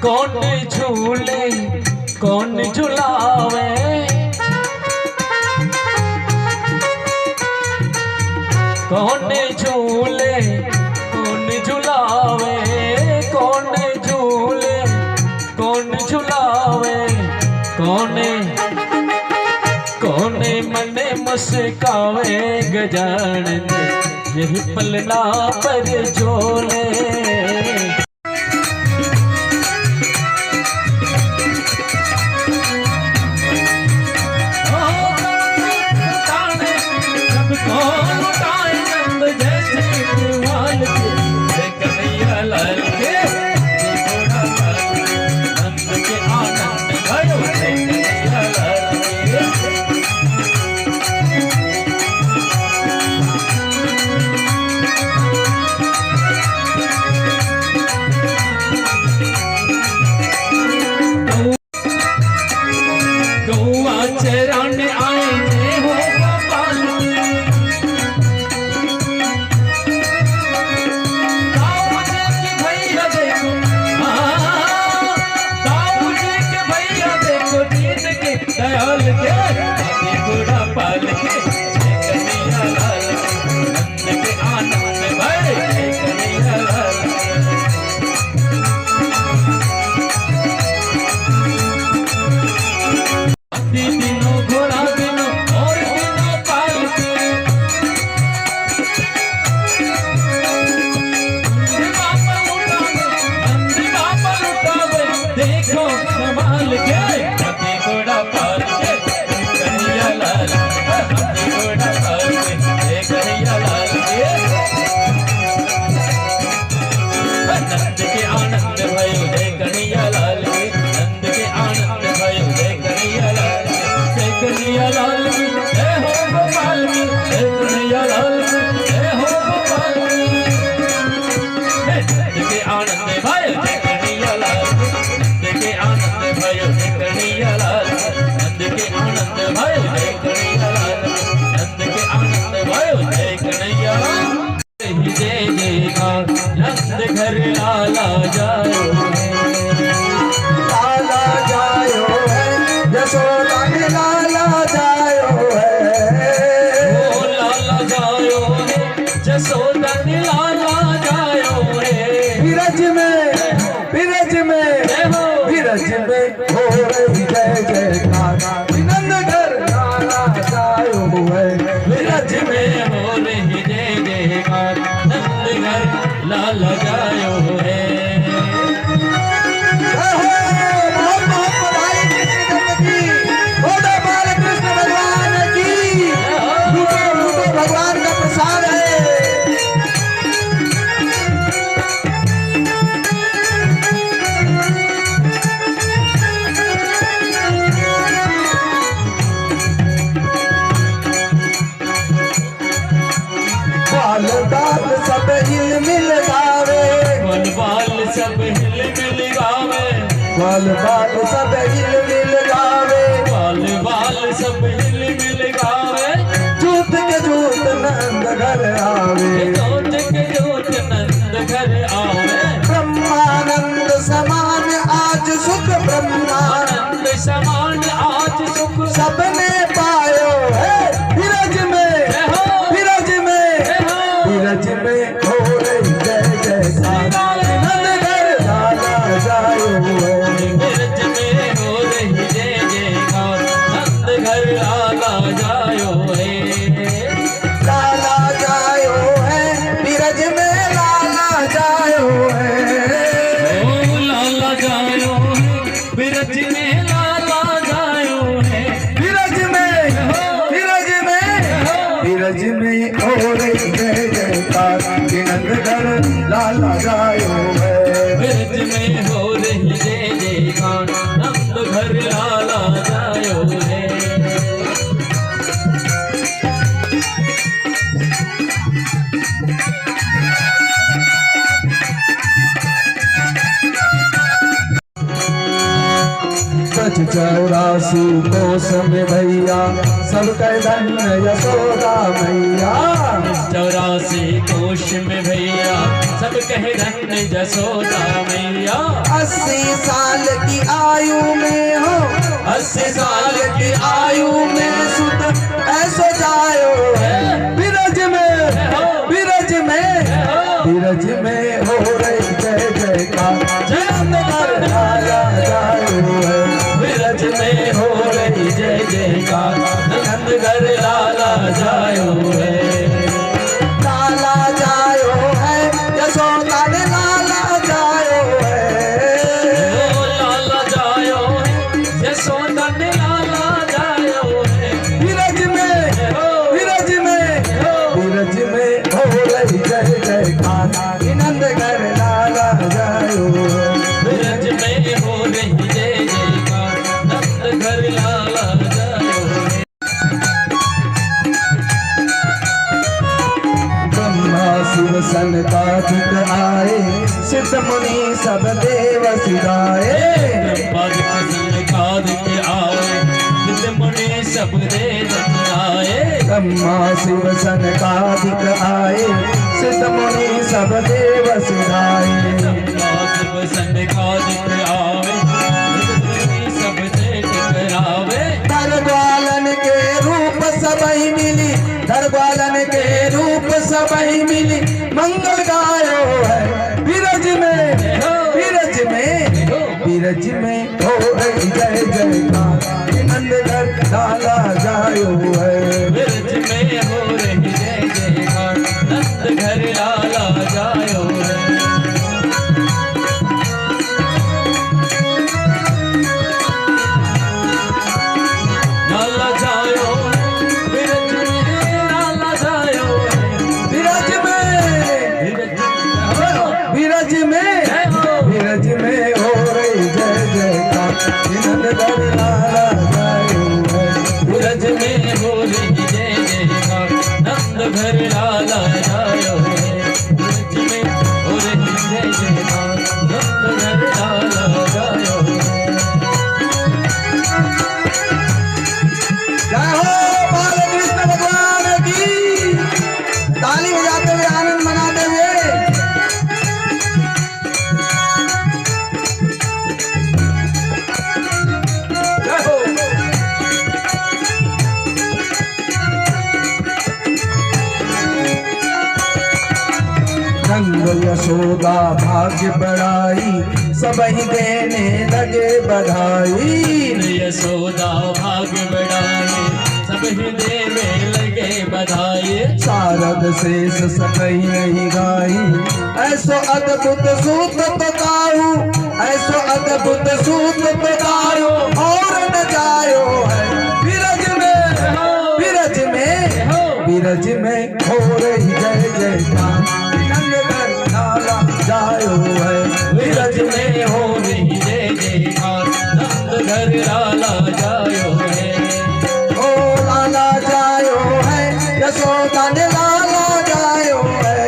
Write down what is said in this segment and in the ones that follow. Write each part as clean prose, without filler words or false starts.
कौन झूले कौन झुलावे, कौन झूले कौन झुलावे, कौन झूले कौन झुलावे, कौने कौने मने मुस्कावे गजानन यही पलना पर झोले। चराने आए हो गोपाल, ताऊ जी के भैया देखो, ताऊ जी के भैया देखो, जीत के दयाल के घोड़ा पाल के कन्हैया लाल नंद के आनंद भरे कन्हैया लाल। दिनों घोड़ा दिनों और दिनों पाल के बापा लुटावे देखो कमाल के घोड़ा पाल के कन्हैया लाल, घोड़ा पाल के कन्हैया लाल के नंद के आनंद भयो हे कन्हैया लाल के, नंद के आनंद भयो हे कन्हैया लाल, कन्हैया लाल की जय हो गोपाल की, कन्हैया लाल की जय हो गोपाल की। नंद के आनंद भयो जय कन्हैया लाल, नंद के आनंद भयो जय कन्हैया लाल, नंद के आनंद भयो जय कन्हैया लाल, नंद के आनंद भयो जय कन्हैया लाल। जय जयकार नंद घर लाला जायो, लाला जायो है यशोदा के लाला जायो है, ओ लाला जायो है जसोदा ने लाला जायो है। विरज में विरज में हो रही जय जयकार, नंद घर लाला जायो है, विरज में हो रही जय जयकार, नंद घर लाला जायो है। भगवान का प्रसाद है। बाल बाल सब हिल मिल गावे, बाल सब हिल मिल गावे, बाल बाल सब हिल मिल गावे, बाल बाल सब हिल मिल गावे, झूठ के झूठ नंद घर आवे, जोत के जोत नंद घर आवे। ब्रह्मानंद समान आज सुख, ब्रह्मानंद समान आज सुख सबने पायो है, विरज में विरज में हो रही जय जयकार, नंद घर लाला जायो है, विरज में हो रही जय जयकार, नंद घर लाला जायो है, लाला जायो है, विरज में लाला जायो है, ओ लाला जायो है, विरज में लाला जायो है, विरज में हो रही जय जयकार, नंद घर लाला जायो है, विरज में हो रही जय जयकार, नंद घर लाला जायो है। सच 84 कोस में भैया सबके धन्य यशोदा मैया। 84 कोश में भैया सब कहे धन्य यशोदा मैया। 80 साल की आयु में हो 80 साल की आयु में सुत ऐसो जायो है बिरज में बिरज में हो रही जय जयकार जयकार लाला जायो है बिरज में हो रही जय जयकार नंदघर लाला जायो है। लाला जायो है यशोदा ने लाला जायो है ओ लाला जायो है यशोदा ने लाला जायो है। बिरज में हो रही जय जयकार नंदघर लाला जायो है। बिरज में हो रही जय जयकार नंदघर लाला जायो है। ब्रह्मा शिव सनकादिक आए सिद्ध मुनि सब देव सिधाए। सब देव आए ब्रह्मा शिव सनकादिक आए सिद्ध मुनि सब देव सिधाए। शिव सनकादिक आए सब देव करावे। दरबालन के रूप सबही मिली दरबालन के रूप सबही मिली मंगल गायो है बिरज में हो रही जय जयकार नंदघर लाला जायो है। बिरज में हो रही जय जयकार नंदघर लाला जायो है। लाला जायो बिरज में लाला जायो बिरज में हो रही जय जयकार नंदघर लाला जायो है। बिरज में हो रही जय जयकार नंदघर लाला जायो है। बिरज में हो रही जय जयकार नंदघर लाला जायो है। जय हो बालकृष्ण भगवान की। ताली बजाते हुए आनंद मनाते हुए जय हो। रंग यशोदा भाग्य बढ़ाई सबही देने लगे बधाई। यशोदा भाग्य बढ़ाए सब ही देवे लगे बधाई। शारद शेष सकई नहीं गाई ऐसो अद्भुत सूत बताऊ ऐसो अद्भुत सूत बताऊ और न जायो है बिरज में हो रही जय जयकार नंदघर लाला जायो है। बिरज में हो रही जय जयकार नंदघर लाला जायो है। ओ लाला जायो है यशोदा ने लाला जायो है।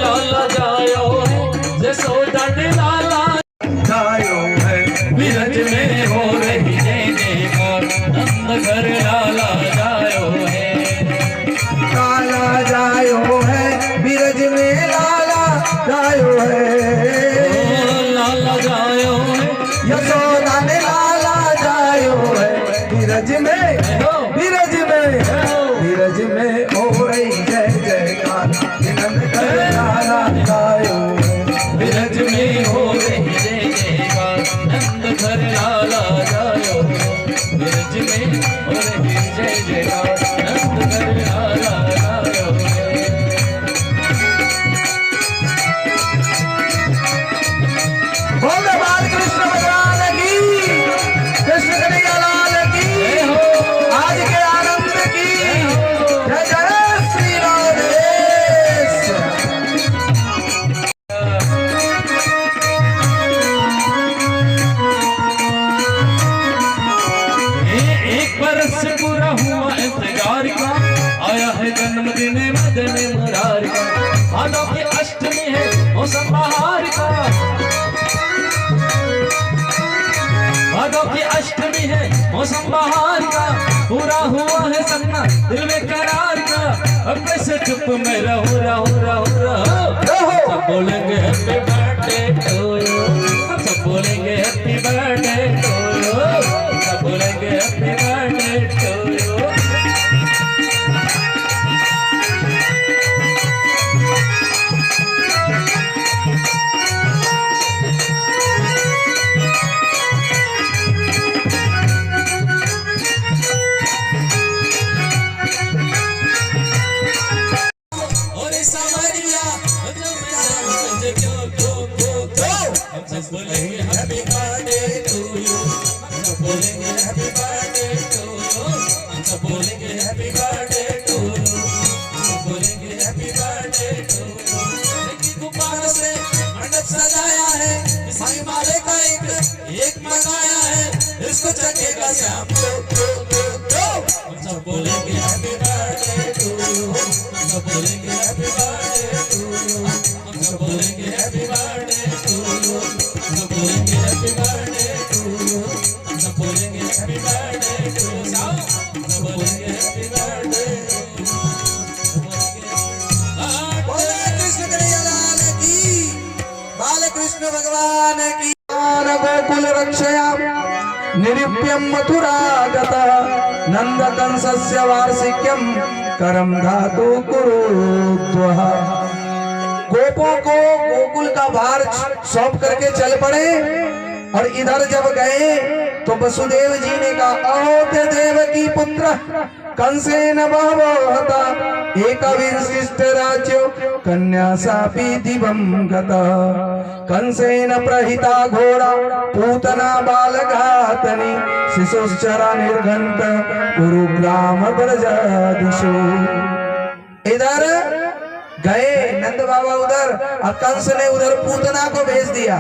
लाला जायो है यशोदा ने लाला जायो है बिरज में हो रही जय जयकार नंदघर लाला जायो है। लाला जायो है बिरज में लाला जायो है। लाला जायो है यशोदा ने लाला जायो है बिरज में हो रही जय जयकार नंदघर लाला जायो है। बिरज में हो रही जय जयकार नंदघर लाला जायो है। बिरज में हो रही जय जयकार नंदघर लाला जायो है। बोल बालकृष्ण भगवान की कृष्ण कन्हैया लाल की आज के आनंद की जय जय श्री राधेश। एक बरस पूरा हुआ इंतजार का आया है जन्मदिन मदन मुरार का। भादों की अष्टमी है मौसम बहार का। भादों अष्टमी है मौसम बहार का, पूरा हुआ है सपना दिल में करार का। अब कैसे चुप मैं रहूं रहूं रहूं रहूं। सब बोलेंगे हैप्पी बर्थडे टू यू, सब बोलेंगे हैप्पी बर्थडे टू यू, सब बोलेंगे हैप्पी बर्थडे टू यू। सब बोलेंगे हैप्पी बर्थडे टू यू, सब बोलेंगे हैप्पी बर्थडे टू यू, सब बोलेंगे हैप्पी बर्थडे टू यू, सब बोलेंगे हैप्पी बर्थडे टू यू। गुब्बारों से मंडप सजाया है, साईं माले का एक मंगाया है, इसको चखेगा श्याम तो। सब बोलेंगे हैप्पी बर्थडे टू यू, सब बोलेंगे हैप्पी बर्थडे टू यू, सब बोलेंगे हैप्पी बर्थडे टू यू, सब बोलेंगे हैप्पी बर्थडे टू यू, सब बोलेंगे हैप्पी बर्थडे टू यू, सब बोलेंगे हैप्पी बर्थडे। बोले कृष्ण कन्हैयालाल की, बालकृष्ण भगवान की। गोकुल रक्षया निरूप्यं मथुरागतः, नंदकंसस्य वार्षिक्यं करम धातु कुरुद्वः। गोपों को गोकुल का भार सौंप करके चल पड़े और इधर जब गए तो वसुदेव जी ने कहा, अहोते देवकी पुत्र कंसेन बहवो हता, एकविंशिष्ट राज्यो कन्या सापि दिवं गतः। कंसेन प्रहिता घोड़ा पूतना बालघातनी, शिशुश्चरा निर्घंट कुरुग्राम ब्रजादिषु। इधर गए नंद बाबा उधर, और कंस ने उधर पूतना को भेज दिया।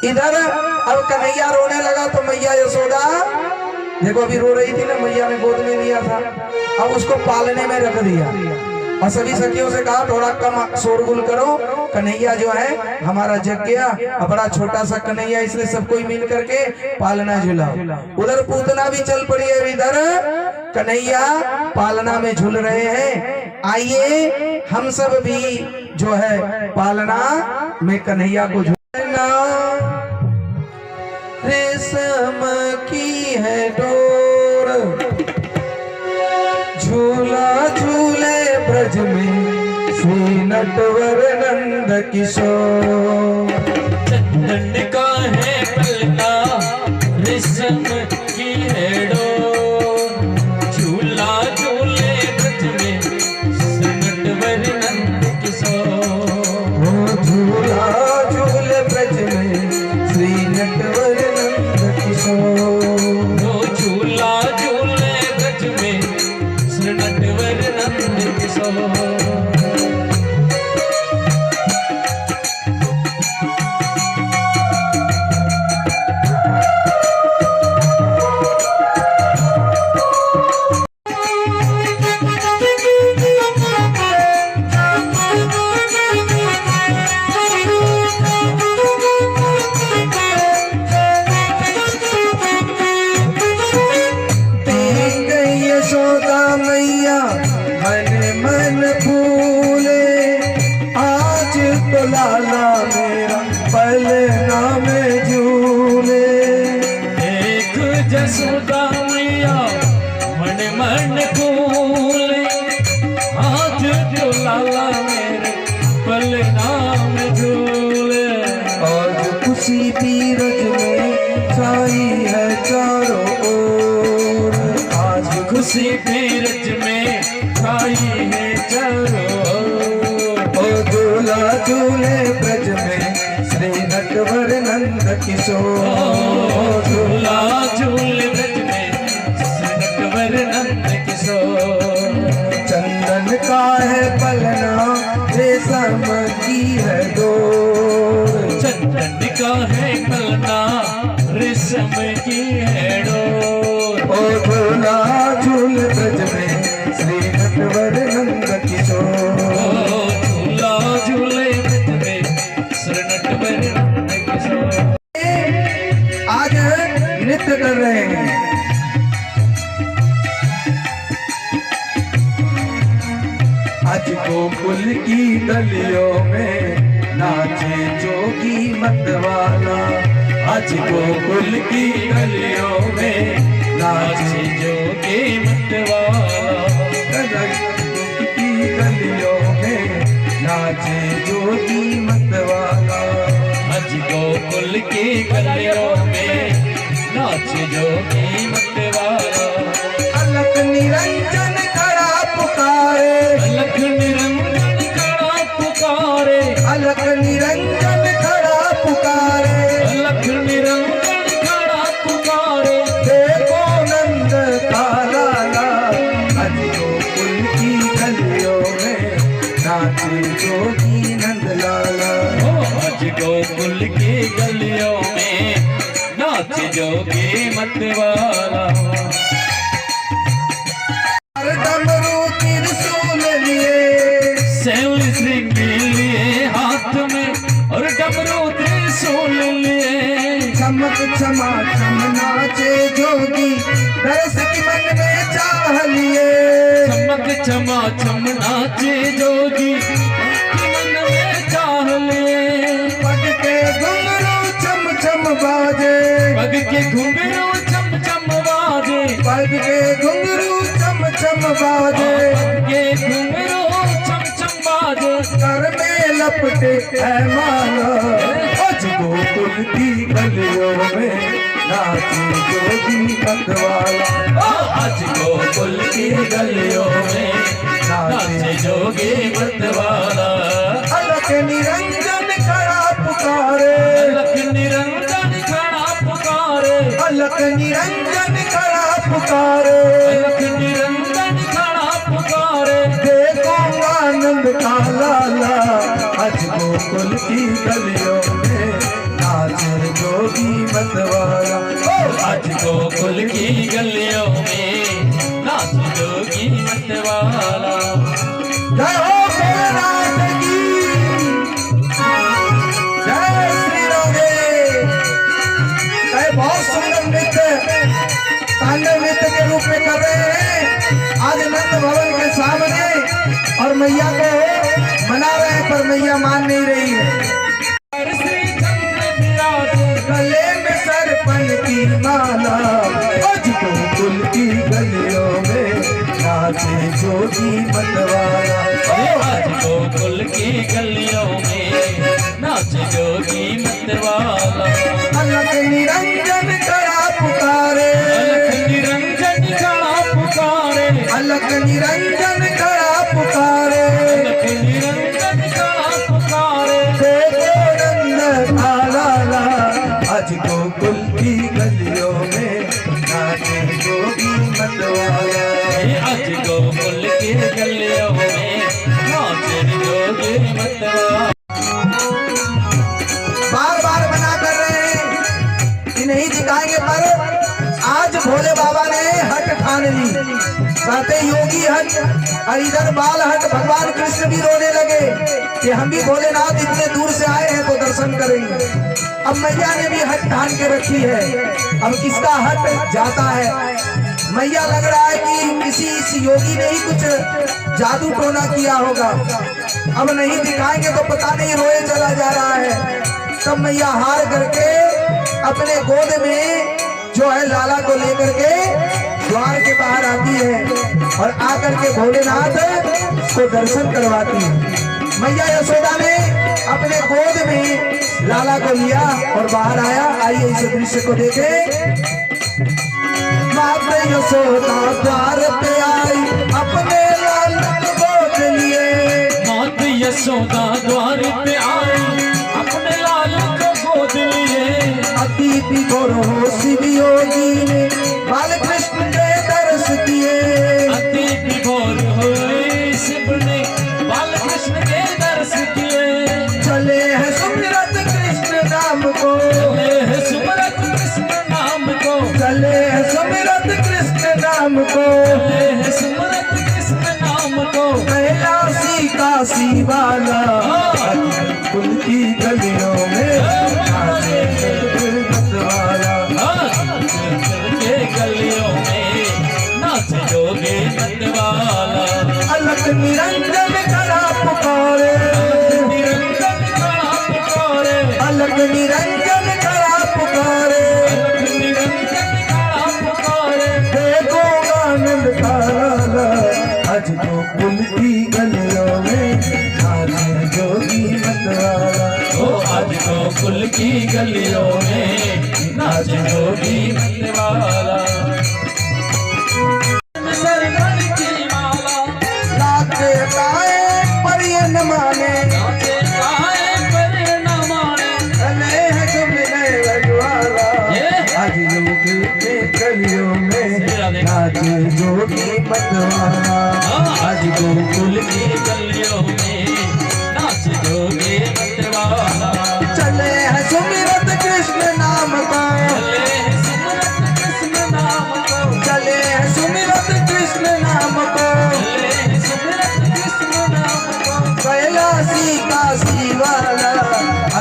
इधर अब कन्हैया रोने लगा तो मैया यशोदा, देखो अभी रो रही थी ना, मैया ने गोद में लिया था, अब उसको पालने में रख दिया और सभी सखियों से कहा थोड़ा कम शोरगुल करो, कन्हैया जो है हमारा जग गया, अब बड़ा छोटा सा कन्हैया, इसलिए सब कोई मिल करके पालना झुलाओ। उधर पूतना भी चल पड़ी है, इधर कन्हैया पालना में झूल रहे हैं। आइए हम सब भी जो है पालना में कन्हैया को झूलना। रेशम की है डोर झूला झूले ब्रज में, श्री नटवर नंद किशोर। चंदन का है पलका रेशम की है डोर, झूला झूले ब्रज में नटवर नंद किशोर। झूला झूले ब्रज में श्री नटवर नंद किशोर। झूला झूले ब्रज में नटवर नंद किशोर। लाला मेरा पलना में झूले। एक जसोदा मैया मन मन कूले, आज तो लाला मेरे पलना में झूले। आज खुशी तीरज में छाई है चारों ओर, आज खुशी तीरज में छाई है चारों ओर। झूला झूले ब्रज में श्री नटवर नंद किशोर। झूला झूले ब्रज में श्री नटवर नंद किशोर। चंदन का है पलना रेशम की है डोर। चंदन का है पलना रेशम की है डोर। झूला झूल ब्रज में श्री नटवर नंद किशोर। झूले ब्रज में श्री नटवर नंद किशोर। आज नृत्य कर गोकुल की गलियों में नाचे जोगी मतवाला। आज गोकुल की गलियों में नाचे जोगी मतवाला। गोकुल की गलियों में नाचे जोगी मतवाला। आज गोकुल की गलियों में नाचे जोगी मतवाला। अलख निरंजन खड़ा पुकारे, अलख निरंजन खड़ा पुकारे। अलख निरंजन खड़ा पुकारे, अलख निरंजन खड़ा पुकारे। देखो नंद का लाला। आज गोकुल की गलियों में नाचे जोगी नंद लाला। आज गोकुल की गलियों में नाच जोगी मतवाला। डमरू त्रिशूल लिए, सेवल श्रृंगी लिए हाथ में और डमरू त्रिशूल लिए। चमक चमा चम नाचे जोगी, दरस की मन में चाह लिए। चमक चमा चम नाचे जोगी, मन में चाह लिए। पग के घुंघरू चम चम बाजे, पग के घुंघरू चम चम बाजे। पग के घुंघरू चम चम बाजे। पग के घुंघरू चम चम बाजे। कर में लपटे है माला। आज गोकुल की गलियों में नाचे जोगी मतवाला। आज गोकुल की गलियों में नाचे जोगी मतवाला। अलख निरंजन खड़ा पुकारे, अलख निरंजन खड़ा पुकारे। अलख निरंजन खड़ा पुकारे। अलख निरंजन खड़ा पुकारे। देखो आनंद का लाला। आज गोकुल की गलियों में नाचे जोगी मतवाला। आज गोकुल की गलियों में नाच जोगी मतवाला। जय हो भोलेनाथ की, जय श्री राधे। बहुत सुंदर नृत्य तांडव नृत्य के रूप में कर रहे हैं आज नंद भवन के सामने, और मैया को मना रहे हैं पर मैया मान नहीं रही है। श्री चंद्र विराज गले में सरपन की माला। आज गोकुल की गलियों में नाचे जोगी मतवाला। आज गोकुल की गलियों में नाच जोगी मतवाला। अलख निरंजन खड़ा पुकारे, अलख निरंजन खड़ा पुकारे। अलख निरंजन खड़ा पुकारे। अलख निरंजन खड़ा पुकारे। देखो नंद का लाला। आज गोकुल की गलियों में नाचे जोगी मतवाला। आज गोकुल की गलियों में नाच जोगी मतवाला। बार बार मना कर रहे हैं कि नहीं दिखाएंगे, पर आज भोले बाबा ने हट ठान ली। कहते योगी हट, और इधर बाल हट। भगवान कृष्ण भी रोने लगे कि हम भी भोलेनाथ इतने दूर से आए हैं तो दर्शन करेंगे। अब मैया ने भी हट ठान के रखी है। अब किसका हट जाता है? मैया लग रहा है कि किसी इस योगी ने ही कुछ जादू टोना किया होगा। अब नहीं दिखाएंगे तो पता नहीं रोए चला जा रहा है। तब मैया हार करके अपने गोद में जो है लाला को लेकर के द्वार के बाहर आती है और आकर के भोलेनाथ को दर्शन करवाती है। मैया यशोदा ने अपने गोद में लाला को लिया और बाहर आया। आइए इस दृश्य को देखें। माता यशोदा द्वार पे आई, अपने लाल को गोद लिए। मात यशोदा द्वार पे आई, अपने लाल को गोद लिए। अतिथि गौरव शिव योगी ने बाल कृष्ण के दर्श किए। अति विभोर हुए शिव ने बाल कृष्ण के दर्श किए। चले हैं सुमिरत कृष्ण नाम को, चले हैं सुमिरत कृष्ण नाम को। चले हैं सुमिरत कृष्ण नाम को। चले हैं सुमिरत कृष्ण नाम को। कैलाशी काशी वाला कुल की गलियों में नाचे गुरबत वाला। के गलियों में नाच जोगी मतवाला। अलख निरंजन खड़ा गोकुल की गलियों में नाचे जोगी मतवाला सर मन की माला नाचे गाए पर ये न माने नाचे गाए पर न माने चले हैं जो मिले रजवाला आज लोग के गलियों में नाचे जोगी मतवाला आज गोकुल की गलियों में नाच जोगी मतवाला चले हैं सुमिरत कृष्ण नाम का चले सुमरत कृष्ण नाम को चले हैं सुमिरत कृष्ण नाम को चले सुमरत कृष्ण नाम को कैलाशी काशी वाला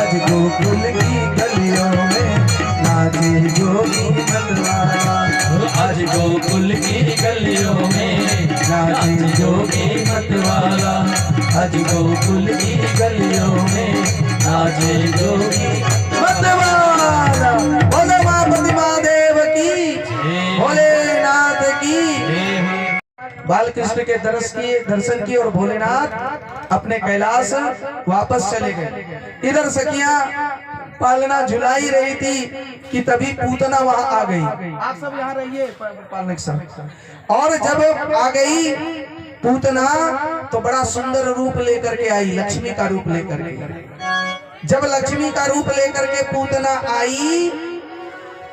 आज गोकुल की गलियों में नाचे जोगी मतवाला आज गोकुल की गलियों में नाचे जोगी मतवाला आज गोकुल की गलियों में नाचे जोगी मतवाला। बोले मापति महादेव की, भोलेनाथ की। बालकृष्ण के दर्शन किए और भोलेनाथ अपने कैलाश वापस चले गए। इधर सखियां पालना झुलाई रही थी कि तभी पूतना वहां आ गई। आप सब यहाँ रहिए पालने के साथ। और जब आ गई पूतना तो बड़ा सुंदर रूप लेकर के आई, लक्ष्मी का रूप लेकर के। जब लक्ष्मी का रूप लेकर के पूतना आई,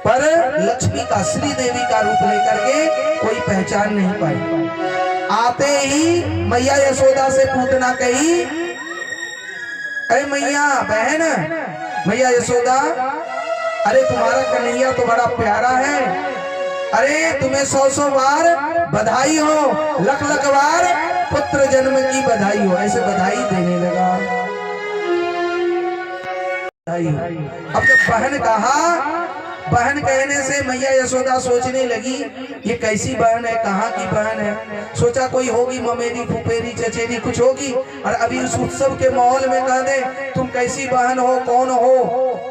पर लक्ष्मी का श्री देवी का रूप लेकर के कोई पहचान नहीं पाई। आते ही मैया यशोदा से पूतना कही, अरे मैया बहन, मैया यशोदा, अरे तुम्हारा कन्हैया तो बड़ा प्यारा है, अरे तुम्हें 100 बार बधाई हो, लख बार पुत्र जन्म की बधाई हो। ऐसे बधाई देने लगा। अब जब बहन कहा, बहन कहने से मैया यशोदा सोचने लगी ये कैसी बहन है, कहाँ की बहन है। सोचा कोई होगी ममेरी फुफेरी चचेरी कुछ होगी, और अभी उस उत्सव के माहौल में कह दे तुम कैसी बहन हो, कौन हो,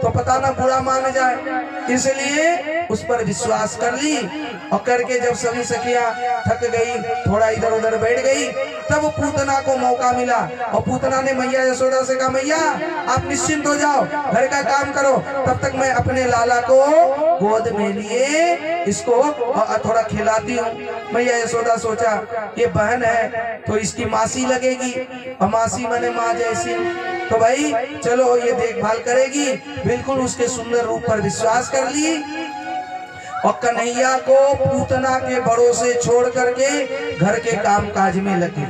तो पता ना बुरा मान जाए। इसलिए उस पर विश्वास कर ली। और करके जब सभी सखियां थक गई, थोड़ा इधर उधर बैठ गई, तब पूतना को मौका मिला। और पूतना ने मैया यशोदा से कहा, मैया आप निश्चिंत हो जाओ, घर का काम करो, तब तक मैं अपने लाला को गोद में लिए इसको थोड़ा खिलाती हूँ। मैया यशोदा सोचा ये बहन है तो इसकी मासी लगेगी, और मासी माने माँ जैसी, तो भाई चलो ये देखभाल करेगी। बिल्कुल उसके सुंदर रूप पर विश्वास कर ली और कन्हैया को पूतना के भरोसे छोड़ करके घर के काम काज में लगी।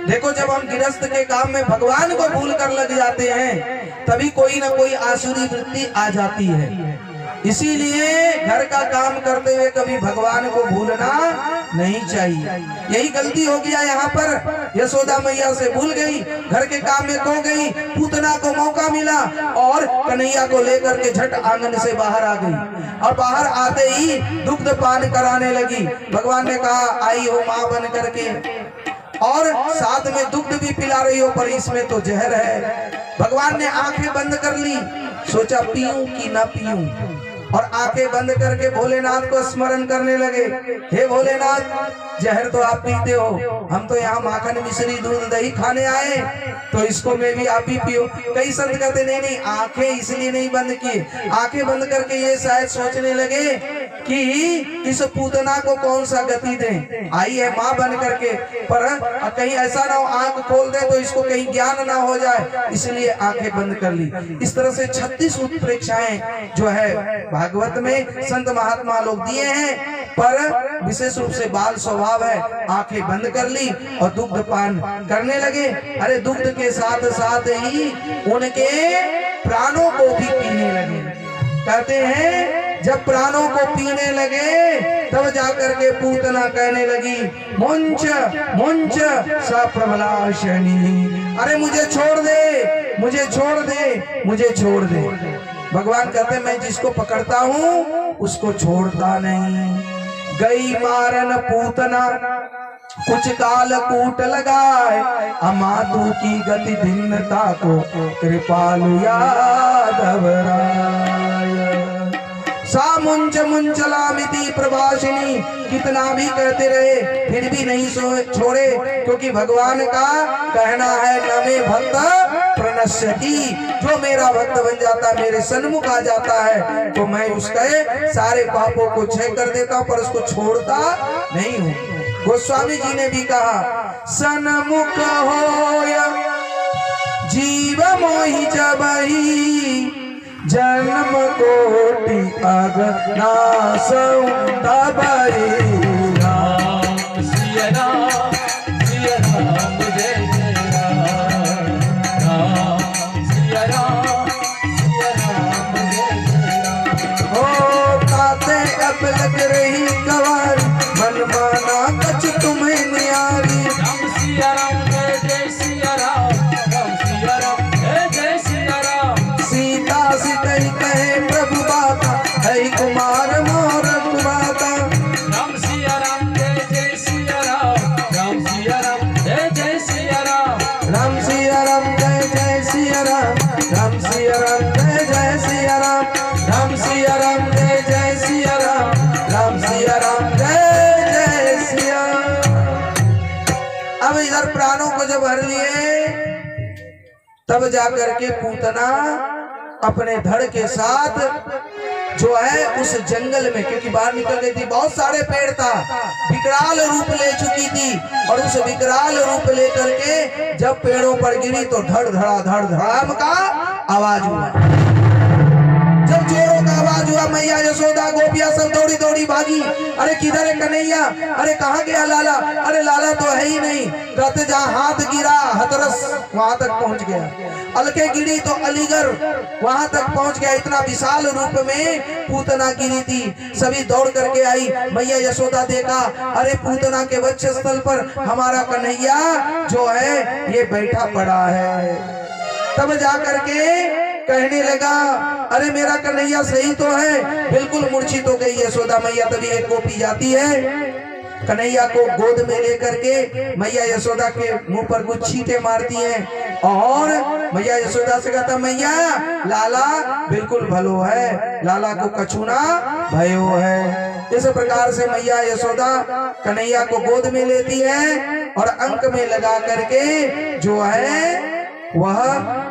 देखो जब हम गृहस्थ के काम में भगवान को भूल कर लग जाते हैं, तभी कोई ना कोई आसुरी वृत्ति आ जाती है। इसीलिए घर का काम करते हुए कभी भगवान को भूलना नहीं चाहिए। यही गलती हो गया यहाँ पर। यशोदा मैया से भूल गई, घर के काम में खो गई। पूतना को मौका मिला और कन्हैया को लेकर के झट आंगन से बाहर आ गई, और बाहर आते ही दुग्ध पान कराने लगी। भगवान ने कहा आई हो माँ बन करके, और साथ में दुग्ध भी पिला रही हो, पर इसमें तो जहर है। भगवान ने आंखें बंद कर ली, सोचा पीऊं कि ना पीऊं, और आंखें बंद करके भोलेनाथ को स्मरण करने लगे। हे भोलेनाथ, जहर तो आप पीते हो, हम तो यहाँ माखन मिश्री दूध दही खाने आए, तो इसको मैं भी आप ही पियो। कई संत कहते नहीं नहीं, आंखें इसलिए नहीं बंद की, आंखें बंद करके ये शायद सोचने लगे कि इस पूतना को कौन सा गति दें, आई है माँ बन करके, पर कहीं ऐसा ना हो आंख खोल दे तो इसको कहीं ज्ञान ना हो जाए, इसलिए आंखें बंद कर ली। इस तरह से 36 उत्प्रेक्षाएं जो है भागवत में संत महात्मा लोग दिए हैं, पर विशेष रूप से बाल स्वभाव है। आंखें बंद कर ली और दुग्ध पान करने लगे। अरे दुग्ध के साथ साथ ही उनके प्राणों को भी पीने लगे। कहते हैं जब प्राणों को पीने लगे तब जाकर के पूतना कहने लगी मुंच मुंच सा प्रबलाशनी, अरे मुझे छोड़ दे, मुझे छोड़ दे, मुझे छोड़ दे। भगवान कहते मैं जिसको पकड़ता हूँ उसको छोड़ता नहीं। गई मारन पूतना कुछ काल कूट लगाए, अमातु की गति भिन्नता को कृपालु यादव राय। सा मुंच मुंचलामिति प्रभाषिणी, कितना भी कहते रहे फिर भी नहीं छोड़े, क्योंकि भगवान का कहना है न में भक्त प्रणश्यति, जो मेरा भक्त बन जाता है, मेरे सन्मुख आ जाता है, तो मैं उसके सारे पापों को क्षय कर देता हूँ, पर उसको छोड़ता नहीं हूँ। गोस्वामी जी ने भी कहा, सन्मुख होय जीव मोहि जबहि, जन्म कोटि अगनासौ तबहि। राम सिया राम जय जय राम, राम सिया राम जय जय राम। हो ताते अब लग रही कवारी, मन माना कछ तुम्हें न्यारी। राम सिया राम जय सिया राम, राम सिया राम जय सिया राम। सीता सीतई कहे प्रभु बाता, है कुमार मोर कुमाता। राम सिया राम जय सिया राम, राम सिया राम जय सिया राम। राम सिया राम जय सिया राम, राम सिया राम जय सिया राम, राम सिया राम जय सिया राम, राम सिया राम जय सिया। अब इधर प्राणों को जब हर लिए, तब जाकर के पूतना अपने धड़ के साथ जो है उस जंगल में, क्योंकि बाहर निकल गई थी, बहुत सारे पेड़ था, विकराल रूप ले चुकी थी, और उस विकराल रूप लेकर के जब पेड़ों पर गिरी तो धड़ धड़ाम का आवाज हुआ। जब जोरों का आवाज हुआ, मैया यशोदा गोपिया सब दौड़ी दौड़ी भागी। अरे किधर है कन्हैया, अरे कहाँ गया लाला, अरे लाला तो है ही नहीं। कहते जहाँ हाथ गिरा हथरस वहां तक पहुंच गया, अलके गिरी तो अलीगढ़ वहां तक पहुंच गया। इतना विशाल रूप में पूतना गिरी थी। सभी दौड़ करके आई, मैया यशोदा देखा, अरे पूतना के वक्ष स्थल पर हमारा कन्हैया जो है ये बैठा पड़ा है। तब जा करके कहने लगा, अरे मेरा कन्हैया सही तो है, बिल्कुल मूर्छित हो गई यशोदा मैया। तभी एक गोपी जाती है, कन्हैया को गोद में लेकर के मैया यशोदा के मुंह पर कुछ छींटे मारती हैं, और मैया यशोदा से कहता, मैया लाला बिल्कुल भलो है, लाला को कछुना भयो है। इस प्रकार से मैया यशोदा कन्हैया को गोद में लेती है और अंक में लगा करके जो है वह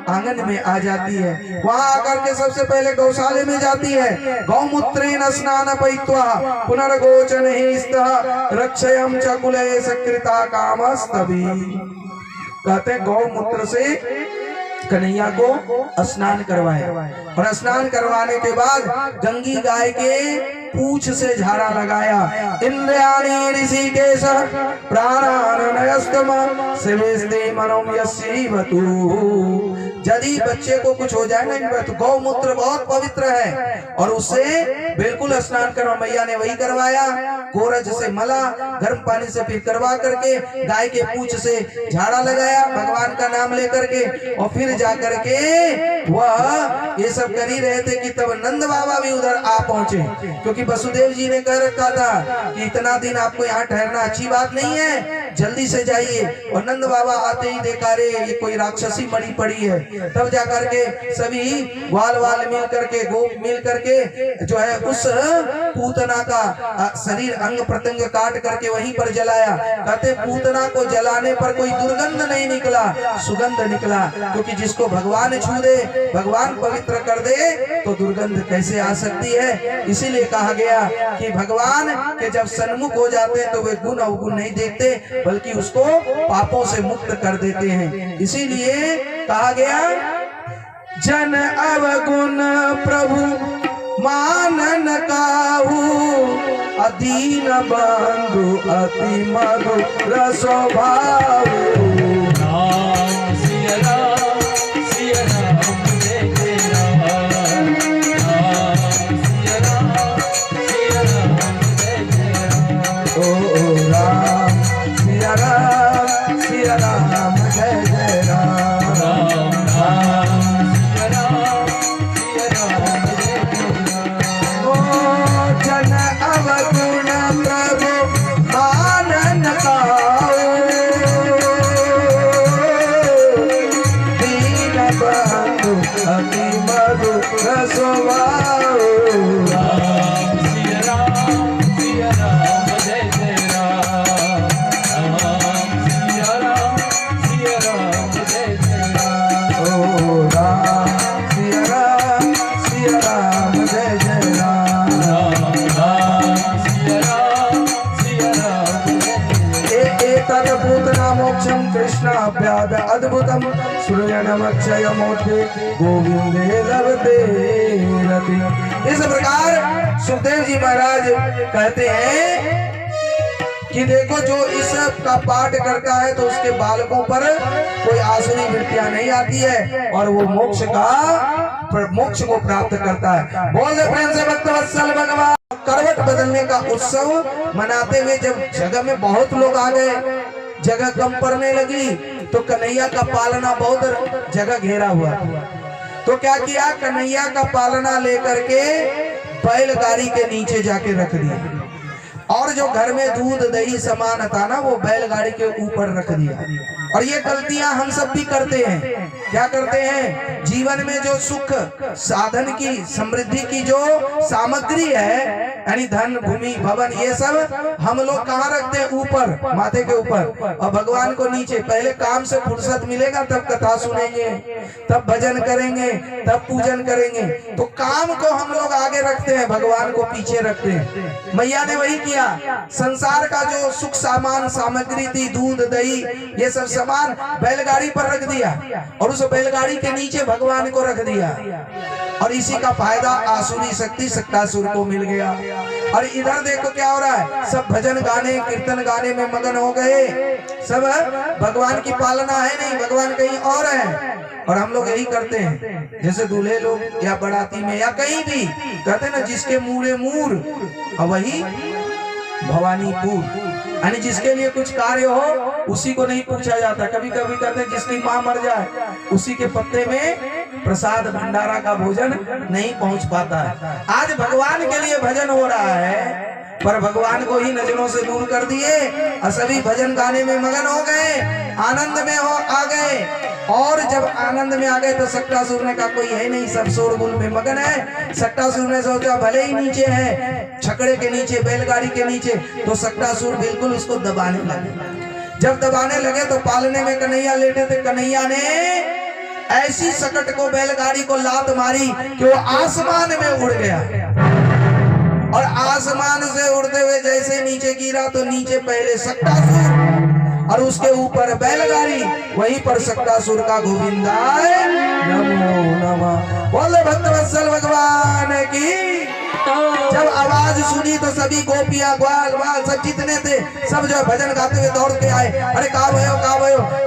आंगन में आ जाती है। वहां आकर के सबसे पहले गौशाले में जाती है। गौमूत्रेण स्नान पयित्वा पुनर्गोचन ही स्तः रक्षयम च कुले सकृता कामस्तभी। कहते गौमूत्र से कन्हैया को स्नान करवाए, और स्नान करवाने के बाद गंगी गाय के पूछ से झाड़ा लगाया। इंद्रियाणि ऋषिकेश प्राणानयस्तम शिवेस्ते मनोम यस्यैवतु। यदि बच्चे को कुछ हो जाए ना, तो गौमूत्र बहुत पवित्र है, और उससे बिल्कुल स्नान करवा। मैया ने वही करवाया, कोरज से मला, गर्म पानी से फिर करवा करके गाय के पूछ से झाड़ा लगाया भगवान का नाम लेकर के, और फिर जा करके वह ये सब कर ही रहे थे कि तब नंद बाबा भी उधर आ पहुंचे। क्योंकि वसुदेव जी ने कह रखा था कि इतना दिन आपको यहाँ ठहरना अच्छी बात नहीं है, जल्दी से जाइए। और नंद बाबा आते ही देखा, रे ये कोई राक्षसी मरी पड़ी है। तब जाकर के सभी वाल मिल करके, गोप मिल करके जो है उस पूतना का शरीर अंग प्रत्यंग काट करके वहीं पर जलाया। कहते पूतना को जलाने पर कोई दुर्गंध नहीं निकला, सुगंध निकला। क्योंकि जिसको भगवान छू दे, भगवान पवित्र कर दे, तो दुर्गंध कैसे आ सकती है। इसीलिए कहा गया कि भगवान के जब सन्मुख हो जाते हैं तो वे गुण अवगुण नहीं देखते, बल्कि उसको पापों से मुक्त कर देते हैं। इसीलिए कहा गया, जन अवगुण प्रभु मानन काहू, अदीन बंधु अति मधुर स्वभाव। राम सिया राम जय जय राम, राम सिया राम जय जय राम। ओ राम सिया राम, सिया राम जय जय राम, राम राम सिया राम जय जय राम। ओ जन अवगुण प्रभु मानन काहू, दीन बंधु अति मधुर स्वभाव। राम सिया राम जय जय राम, राम सिया राम जय जय राम। ओ शाश्वतम सृजनमक्षयमूर्ते गोविंदे लभते रति। इस प्रकार सुखदेव जी महाराज कहते हैं कि देखो जो इस का पाठ करता है तो उसके बालकों पर कोई आसुरी वृत्तियां नहीं आती है और वो मोक्ष को प्राप्त करता है। बोल दे प्रेम से भक्तवत्सल भगवान। करवट बदलने का उत्सव मनाते हुए जब जगह में बहुत लोग आ गए, जगह कम पड़ने लगी, तो कन्हैया का पालना बहुत जगह घेरा हुआ। तो क्या किया, कन्हैया का पालना लेकर के बैलगाड़ी के नीचे जाके रख दिया और जो घर में दूध दही सामान था ना वो बैलगाड़ी के ऊपर रख दिया। और ये गलतियां हम सब भी करते हैं। क्या करते हैं, जीवन में जो सुख साधन की समृद्धि की जो सामग्री है यानी धन भूमि भवन ये सब हम लोग कहाँ रखते हैं, ऊपर माथे के ऊपर, और भगवान को नीचे। पहले काम से फुर्सत मिलेगा तब कथा सुनेंगे, तब भजन करेंगे, तब पूजन करेंगे। तो काम को हम लोग आगे रखते हैं, भगवान को पीछे रखते हैं। मैया ने वही किया, संसार का जो सुख सामान सामग्री थी, दूध दही ये सब सामान बैलगाड़ी पर रख दिया और उस बैलगाड़ी के नीचे भगवान को रख दिया। और इसी का फायदा आसुरी शक्ति शक्तासुर को मिल गया। और इधर देखो क्या हो रहा है, सब भजन गाने कीर्तन गाने में मगन हो गए, सब भगवान की पालना है नहीं, भगवान कहीं और है। और हम लोग यही करते हैं, जैसे दूल्हे लोग या बराती में या कहीं भी कहते हैं ना, जिसके मूरे मूर वही भवानीपुर, यानी जिसके लिए कुछ कार्य हो उसी को नहीं पूछा जाता। कभी कभी कहते हैं जिसकी माँ मर जाए उसी के पत्ते में प्रसाद भंडारा का भोजन नहीं पहुंच पाता है। आज भगवान के लिए भजन हो रहा है पर भगवान को ही नजरों से दूर कर दिए और सभी भजन गाने में मगन हो गए, आनंद में आ गए। और जब आनंद में आ गए तो शक्तासुर ने कहा कोई है नहीं, सब शोरगुल में मगन है। शक्तासुर ने सोचा भले ही नीचे है, छकड़े के नीचे, बैलगाड़ी के नीचे, तो शक्तासुर बिल्कुल उसको दबाने लगे। जब दबाने लगे तो पालने में कन्हैया लेटे थे, कन्हैया ने ऐसी सकट को बैलगाड़ी को लात मारी कि वो आसमान में उड़ गया। और आसमान से उड़ते हुए जैसे नीचे गिरा तो नीचे पहले शक्तासुर और उसके ऊपर बैलगाड़ी, वहीं पर शक्तासुर का गोविंदाय नमो नमः। बोले भक्तवत्सल भगवान की। जब आवाज सुनी तो सभी गोपियां ग्वाल वाल सब जितने थे सब जो भजन गाते हुए दौड़ के आए। अरे कहाँ भयो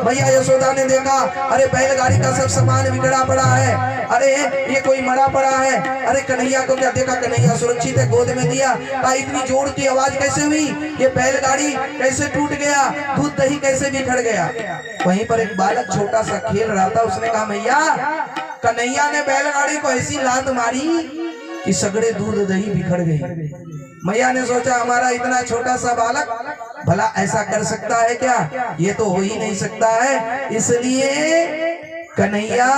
भैया। यशोदा ने देखा, अरे बैलगाड़ी का सब सामान बिगड़ा पड़ा है, अरे ये कोई मरा पड़ा है। अरे कन्हैया को क्या देखा, कन्हैया सुरक्षित है, गोद में दिया। कहा इतनी जोर की आवाज कैसे हुई, ये बैलगाड़ी कैसे टूट गया, दूध दही कैसे बिखर गया। वहीं पर एक बालक छोटा सा खेल रहा था, उसने कहा मैया, कन्हैया ने बैलगाड़ी को ऐसी लात मारी कि सगड़े दूध दही बिखर गई। मैया ने सोचा हमारा इतना छोटा सा बालक भला ऐसा कर सकता है क्या, ये तो हो ही नहीं सकता है। इसलिए कन्हैया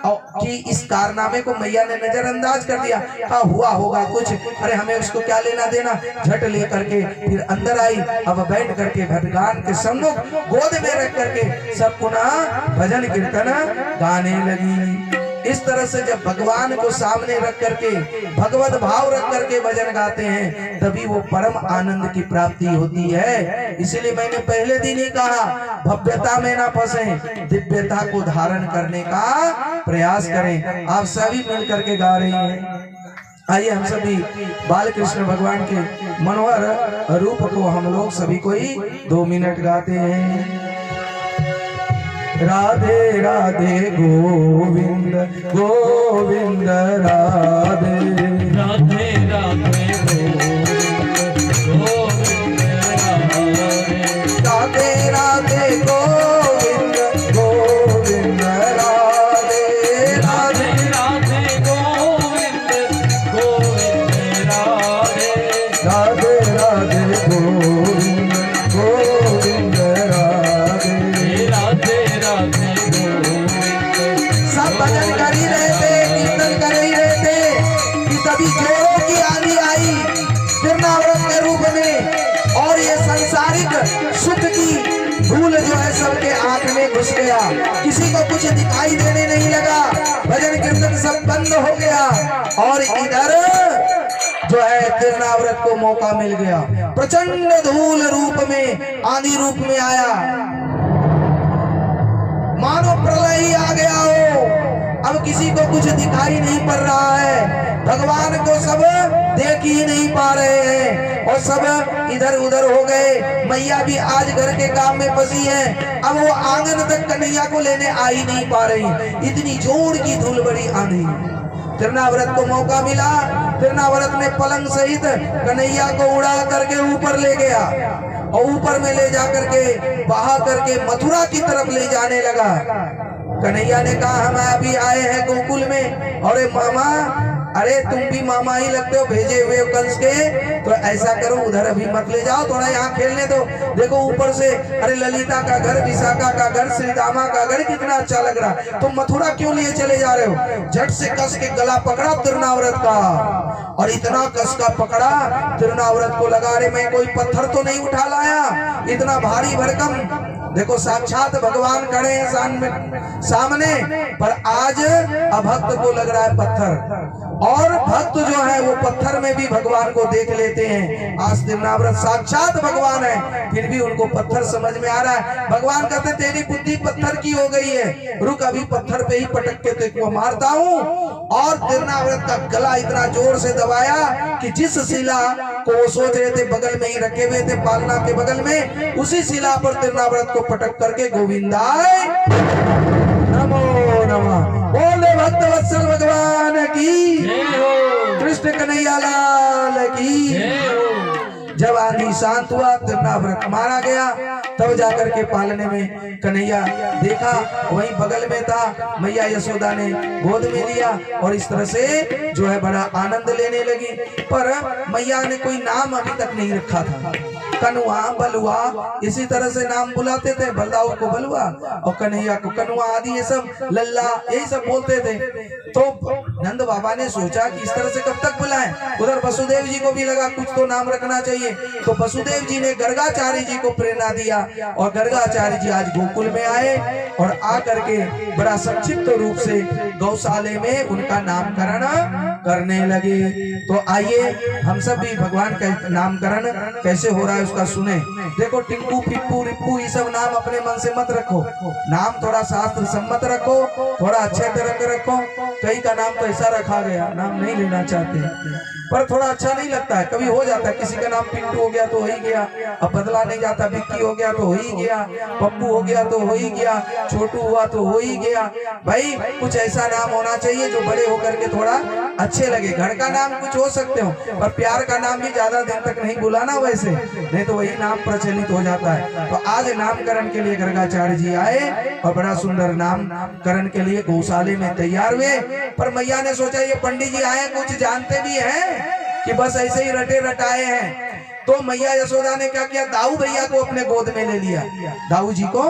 की इस कारनामे को मैया ने नजरअंदाज कर दिया। हाँ हुआ होगा कुछ, अरे हमें उसको क्या लेना देना। झट लेकर के फिर अंदर आई, अब बैठ करके भगवान के सम्मुख गोद में रख करके सब पुनः भजन कीर्तन गाने लगी। इस तरह से जब भगवान को सामने रख करके भगवत भाव रख करके भजन गाते हैं तभी वो परम आनंद की प्राप्ति होती है। इसलिए मैंने पहले दिन ही कहा, भव्यता में ना फंसे, दिव्यता को धारण करने का प्रयास करें। आप सभी मिल करके गा रही हैं। आइए हम सभी बाल कृष्ण भगवान के मनोहर रूप को हम लोग सभी कोई 2 मिनट गाते हैं। राधे राधे गोविंद गोविंद राधे राधे राधे गोविंद राधे राधे गोविंद गोविंद राधे राधे राधे गोविंद गोविंद राधे राधे राधे गोविंद गोविंद राधे। सब भजन कर ही रहे थे, कीर्तन कर ही रहे थे कि तभी जोरों की आंधी आई तिरनावृत के रूप में और ये सांसारिक सुख की धूल जो है सबके आंख में घुस गया। किसी को कुछ दिखाई देने नहीं लगा, भजन कीर्तन सब बंद हो गया और इधर जो है तिरनावृत को मौका मिल गया। प्रचंड धूल रूप में, आंधी रूप में आया। मानो प्रलय ही आ गया हो। अब किसी को कुछ दिखाई नहीं पड़ रहा है, भगवान को सब देख ही नहीं पा रहे हैं और सब इधर उधर हो गए। मैया भी आज घर के काम में फंसी है, अब वो आंगन तक कन्हैया को लेने आ ही नहीं पा रही। इतनी जोर की धूल बड़ी आंधी। तिरनाव्रत को मौका मिला, तिरनाव्रत ने पलंग सहित कन्हैया को उड़ा करके ऊपर ले गया और ऊपर में ले जा करके बहा करके मथुरा की तरफ ले जाने लगा। कन्हैया ने कहा हम अभी आए हैं गोकुल में, और मामा, अरे तुम भी मामा ही लगते हो भेजे हुए कंस के, तो ऐसा करो उधर अभी मत ले जाओ, थोड़ा यहाँ खेलने दो। देखो ऊपर से अरे ललिता का घर, विशाखा का घर, श्रीदामा का घर कितना अच्छा लग रहा, तुम मथुरा क्यों लिए चले जा रहे हो? झट से कस के गला पकड़ा तिरनाव्रत का, और इतना कस का पकड़ा तिरनाव्रत को लगा अरे मैं कोई पत्थर तो नहीं उठा लाया, इतना भारी भरकम। देखो साक्षात भगवान खड़े हैं सामने, पर आज अभक्त को लग रहा है पत्थर, और भक्त जो है वो पत्थर में भी भगवान को देख लेते हैं। आज तिरनाव्रत साक्षात भगवान है, फिर भी उनको पत्थर समझ में आ रहा है। भगवान कहते तेरी बुद्धि पत्थर की हो गई है, रुक अभी पत्थर पे ही पटक के तेको मारता हूँ। और तिरनाव्रत का गला इतना जोर से दबाया कि जिस शिला को वो सोच रहे थे बगल में ही रखे हुए थे पालना के बगल में, उसी शिला पर तिरनाव्रत को पटक करके गोविंदाय नमो नमः बोले भक्त वत्सल भगवान की, कृष्ण कन्हैया लाल की। जब आंधी शांत हुआ, तिरनाव्रत मारा गया, तब जाकर के पालने में कन्हैया देखा वहीं बगल में था, मैया यशोदा ने गोद में लिया और इस तरह से जो है बड़ा आनंद लेने लगी। पर मैया ने कोई नाम अभी तक नहीं रखा था। कनुआ, बलुआ, इसी तरह से नाम बुलाते थे। बलदाऊ को बलुआ और कन्हैया को कनुआ आदि ये सब, लल्ला, यही सब बोलते थे। तो नंद बाबा ने सोचा कि इस तरह से कब तक बुलाएं। उधर वसुदेव जी को भी लगा कुछ तो नाम रखना चाहिए, तो वसुदेव जी ने गर्गाचार्य जी को प्रेरणा दिया और गर्गाचार्य जी आज गोकुल में आए और आकर के बड़ा संक्षिप्त रूप से गौशाले में उनका नामकरण करने लगे। तो आइए हम सब भी भगवान का नामकरण कैसे हो रहा है उसका सुने। देखो टिंकू, पिप्पू, रिप्पू ये सब नाम अपने मन से मत रखो, नाम थोड़ा शास्त्र सम्मत रखो, थोड़ा अच्छे तरह के रखो। कई का नाम तो ऐसा रखा गया, नाम नहीं लेना चाहते पर थोड़ा अच्छा नहीं लगता है, कभी हो जाता है किसी का नाम पिंटू हो गया तो हो ही गया, अब बदला नहीं जाता, विक्की हो गया तो हो ही गया, पप्पू हो गया तो हो ही गया, छोटू हुआ तो हो ही गया। भाई कुछ ऐसा नाम होना चाहिए जो बड़े होकर के थोड़ा अच्छे लगे। घर का नाम कुछ हो सकते हो पर प्यार का नाम भी ज्यादा दिन तक नहीं बुलाना वैसे, नहीं तो वही नाम प्रचलित हो जाता है। तो आज नामकरण के लिए गर्गाचार्य जी आए और बड़ा सुंदर नामकरण के लिए गौशाले में तैयार हुए। पर मैया ने सोचा ये पंडित जी आए कुछ जानते भी हैं कि बस ऐसे ही रटे रटाए हैं। तो मैया यशोदा ने क्या किया, दाऊ भैया को अपने गोद में ले लिया, दाऊ जी को,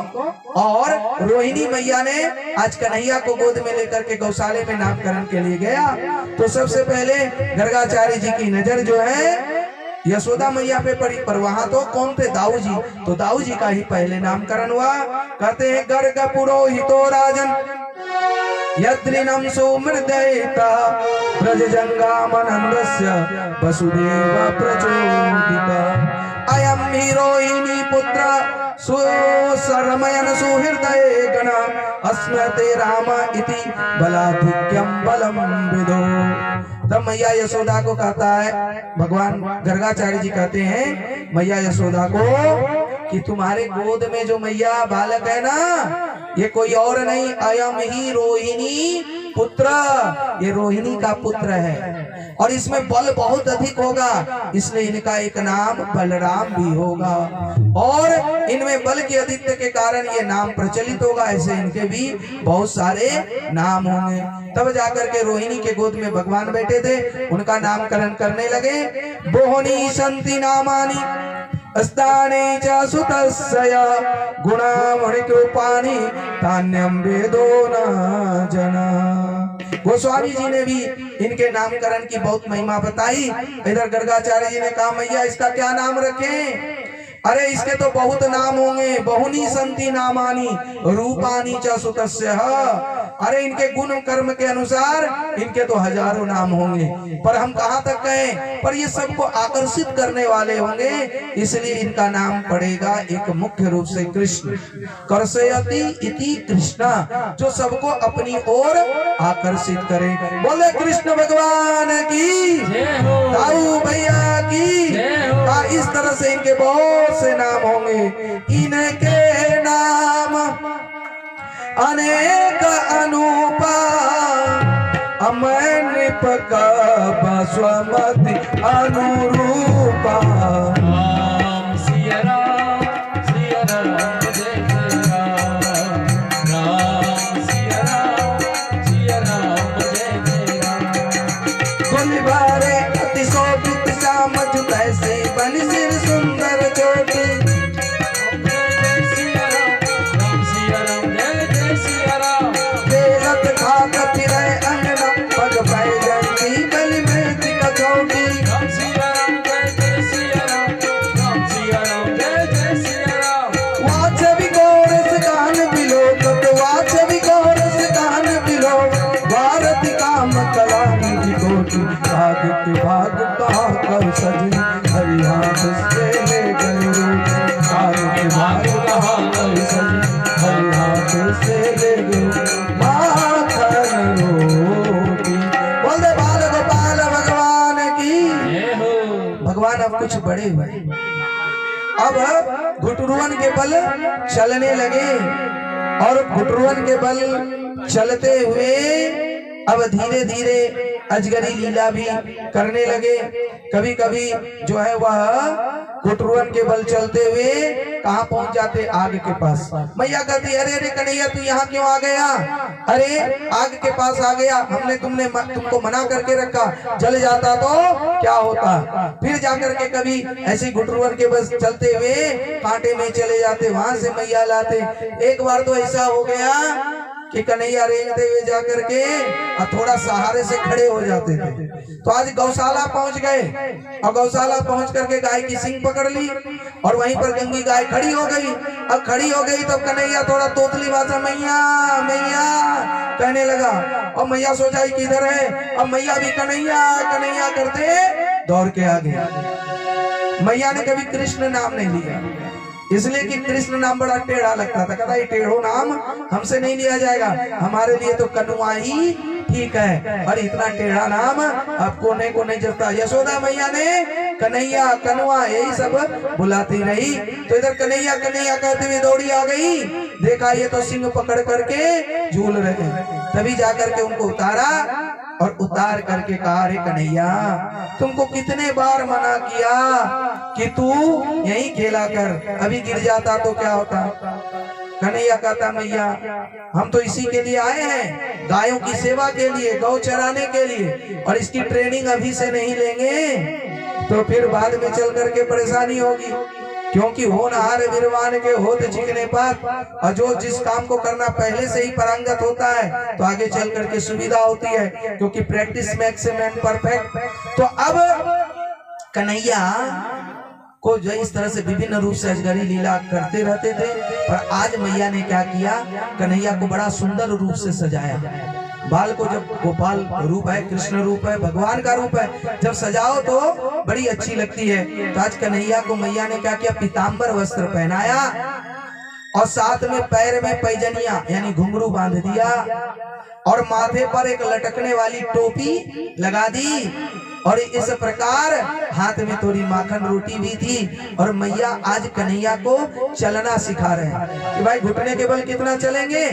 और रोहिणी मैया ने आज कन्हैया को गोद में लेकर के गौशाले में नामकरण के लिए गया। तो सबसे पहले गर्गाचार्य जी की नजर जो है यशोदा मैया पे पड़ी, पर वहां तो कौन थे, दाऊ जी। तो दाऊ जी का ही पहले नामकरण हुआ। कहते हैं गर्ग पुरोहितो राजन यद्रिनम सुमृदयिता ब्रजजंगामनन्दस्य वसुदेव प्रचोदिता अयं हि रोहिणी पुत्र सुरमयन सुहृदये गण अस्मते राम इति बलाधिक्यं बलम विदो। तब मैया यशोदा को कहता है, भगवान गर्गाचार्य जी कहते हैं मैया यशोदा को कि तुम्हारे गोद में जो मैया बालक है ना, ये कोई और नहीं, अयम ही रोहिणी पुत्र, ये रोहिणी का पुत्र है और इसमें बल बहुत अधिक होगा, इसलिए इनका एक नाम बलराम भी होगा और इनमें बल के अधित्य के कारण ये नाम प्रचलित होगा। ऐसे इनके भी बहुत सारे नाम होंगे। तब जाकर के रोहिणी के गोद में भगवान बैठे थे, उनका नामकरण करने लगे। बोहनी संति नामानी अस्ताने च सुतस्य गुणामणि कृपाणि तान्यं वेदो न जना। गोस्वामी जी ने भी इनके नामकरण की बहुत महिमा बताई। इधर गर्गाचार्य जी ने कहा मैया इसका क्या नाम रखें? अरे इसके तो बहुत नाम होंगे। बहुनी संति नामानी रूपानी च सुतस्य, अरे इनके गुण कर्म के अनुसार इनके तो हजारों नाम होंगे, पर हम कहाँ तक कहें, पर ये सबको आकर्षित करने वाले होंगे, इसलिए इनका नाम पड़ेगा एक मुख्य रूप से कृष्ण। कर्षयति इति कृष्णा, जो सबको अपनी ओर आकर्षित करे। बोले कृष्ण भगवान की, ताऊ भैया की। इस तरह से इनके बहुत से नाम होंगे। इनके नाम अनेक अनूपा, अमय निपका स्वमति अनुरूपा। राम सिया राम सिया राम जय जय राम, राम सिया राम जय जय राम। गुण बारे अति शोभित श्याम जो कैसे बन सिर सुंदर चोटी। जय सिया राम सिया राम जय जय सिया राम। बेलत खात फिरे अंगना, पग पैजंती बलि में कचौटी। राम सिया राम जय जय सिया राम, राम सिया राम जय जय सिया राम। वाचवी गौरस गान बिलोकत, वाचवी गौरस गान बिलोकत। भारती काम कला निधि कोटि, भाग के भाग कहा कर सजनी। हरि हाथ से ले गए रूप, भाग के भाग कहा कर सजनी। हरि हाथ से ले गए माखन रोटी। बोल दे बाल गोपाल भगवान की। जय हो। भगवान अब कुछ बड़े हुए, अब घुटरुअन के बल चलने लगे, और घुटरुअन के बल चलते हुए अब धीरे धीरे अजगरी लीला भी करने लगे। कभी कभी जो है वह घुटरुअन के बल चलते हुए कहाँ पहुंच जाते, आग के पास। मैया कहती अरे अरे कन्हैया तू यहाँ क्यों आ गया, अरे आग के पास आ गया, हमने तुमको मना करके रखा, जल जाता तो क्या होता। फिर जाकर के कभी ऐसे घुटरुअन के बस चलते हुए कांटे में चले जाते, वहां से मैया लाते। एक बार तो ऐसा हो गया कि कन्हैया रेंगते हुए जाकर के और थोड़ा सहारे से खड़े हो जाते थे। तो आज गौशाला पहुंच गए, और गौशाला पहुंच करके गाय की सींग पकड़ ली, और वहीं पर गंगी गाय खड़ी हो गई। अब खड़ी हो गई तो कन्हैया थोड़ा तोतली भाषा मैया मैया कहने लगा, और मैया सोचा किधर है। अब मैया भी कन्हैया कन्हैया करते दौड़ के आ गए। मैया ने कभी कृष्ण नाम नहीं लिया, इसलिए कि कृष्ण नाम बड़ा टेढ़ा लगता था। कहता ये टेढ़ो नाम हमसे नहीं लिया जाएगा, हमारे लिए तो कनुआ ही ठीक है, और इतना टेढ़ा नाम आपको को नहीं जचता। यशोदा मैया ने कन्हैया कनुआ यही सब बुलाती रही। तो इधर कन्हैया कन्हैया कहते हुए दौड़ी आ गई, देखा ये तो सिंह पकड़ करके झूल रहे हैं। तभी जाकर के उनको उतारा, और उतार करके कहा अरे कन्हैया तुमको कितने बार मना किया कि तू यहीं खेला कर, अभी गिर जाता तो क्या होता। कन्हैया कहता मैया हम तो इसी के लिए आए हैं, गायों की सेवा के लिए, गौ चराने के लिए, और इसकी ट्रेनिंग अभी से नहीं लेंगे तो फिर बाद में चल करके परेशानी होगी। क्योंकि होनहार विद्वान के होत चिकने पर, और जो जिस काम को करना पहले से ही पारंगत होता है तो आगे चल करके सुविधा होती है, क्योंकि practice makes a man perfect. तो अब कन्हैया को जो इस तरह से विभिन्न रूप से अजगरी लीला करते रहते थे, पर आज मैया ने क्या किया, कन्हैया को बड़ा सुंदर रूप से सजाया। बाल को जब गोपाल रूप है, कृष्ण रूप है, भगवान का रूप है, जब सजाओ तो बड़ी अच्छी लगती है। तो आज कन्हैया को मैया ने क्या किया, पीतांबर वस्त्र पहनाया, और साथ में पैर में पैजनिया यानी घुंघरू बांध दिया, और माथे पर एक लटकने वाली टोपी लगा दी, और इस प्रकार हाथ में थोड़ी माखन रोटी भी थी। और मैया आज कन्हैया को चलना सिखा रहे हैं कि भाई घुटने के बल कितना चलेंगे,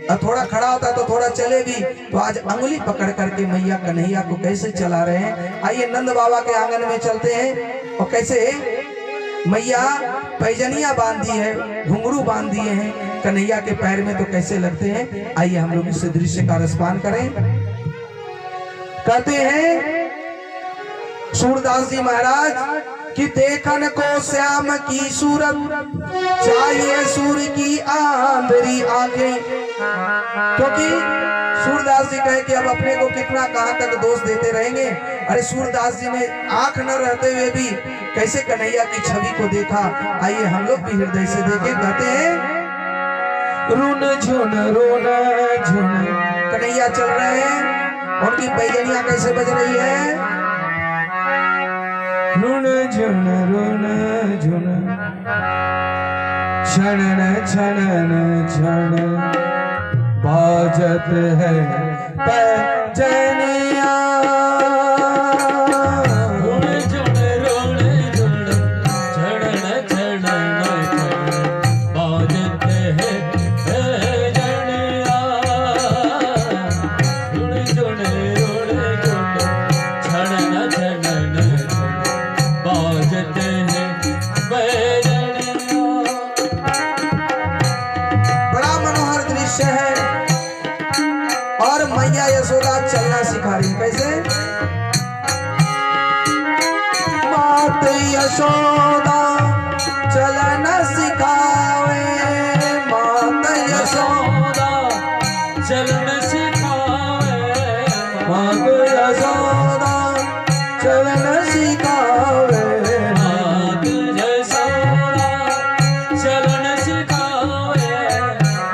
और थोड़ा खड़ा होता तो थोड़ा चले भी। तो आज अंगुली पकड़ करके मैया कन्हैया को कैसे चला रहे हैं। आइए नंद बाबा के आंगन में चलते हैं, और कैसे मैया पैजनिया बांधी है, घुंघरू बांध दिए हैं कन्हैया के पैर में, तो कैसे लगते हैं। आइए हम लोग इस दृश्य का रसपान करें। कहते हैं सूरदास जी महाराज कि देखन को श्याम की सूरत, चाहिए सूर्य की आंधरी आंखें। क्योंकि सूरदास जी कहे कि अब अपने को कितना कहां तक दोष देते रहेंगे। अरे सूरदास जी ने आंख न रहते हुए भी कैसे कन्हैया की छवि को देखा। आइए हम लोग भी हृदय से देखें। कहते हैं रुन झुन रुन झुन कन्हैया चल रहे हैं, उनकी पैजनियां कैसे बज रही है? रुण झुन छनन छनन छन बाजत है पैजनिया। रुण झुन छनन छनन बाजत है पैजनिया। रुण झुन छनन छनन बाजत है पैजनिया। बड़ा मनोहर दृश्य है। और मैया यशोदा चलना सिखा रही, कैसे? मात यशोदा चलना सिखावे, मात यशोदा चलन सिखावे। मात यशोदा चलना सिखावे। मात यशोदा चलन सिखावे।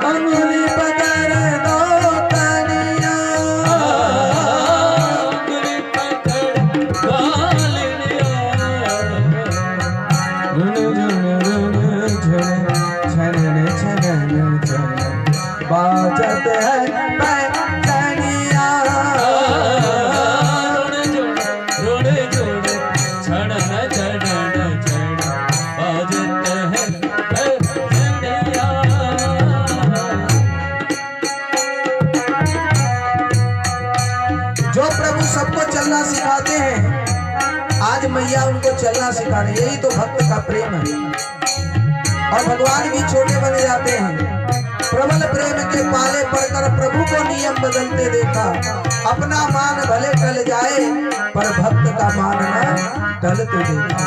अंगुली पकड़ दो तनिया, अंगुली पकड़ गालिया। रुन झुन छनन छनन छन बाजत है पैजनिया। रुण झुन छनन छनन छन बाजत है पैजनिया। जो प्रभु सबको चलना सिखाते हैं, आज मैया उनको चलना सिखा रही है। यही तो भक्त का प्रेम है। और भगवान भी छोटे बने जाते हैं। प्रबल प्रेम के पाले पड़कर प्रभु को नियम बदलते देखा। अपना मान भले टल जाए, पर भक्त का मान न टलते देखा।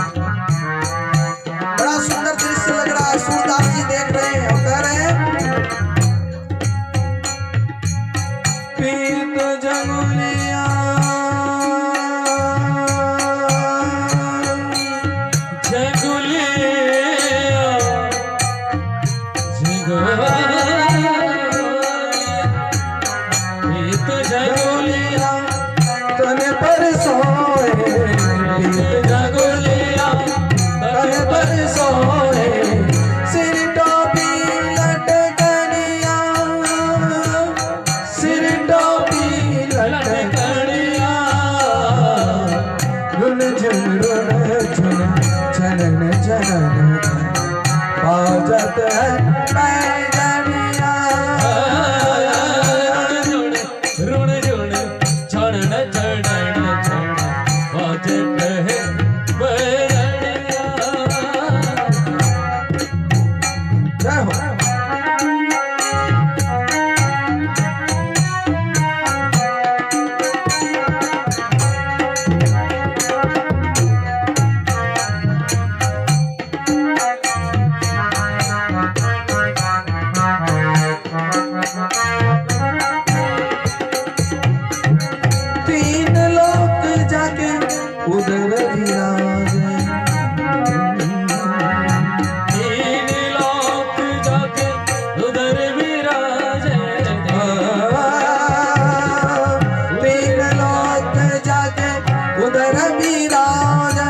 बड़ा सुंदर दृश्य लग रहा है। सूरदास जी देख रहे हैं और कह रहे हैं, पीत जंगलिया जगोलिया तने पर सोए, पीत जगोलिया तने पर सोए। सिर टोपी लटकनिया, सिर टोपी लटकनिया। रुन झुन छनन छनन बाजत है पैजनिया। रुण झुन छनन छनन छन बाजत है पैजनिया। जय हो। तीन लोक जाके उधर विराजे, तीन लोक जाके उधर विराजे। तीन लोक जाके उधर विराजे।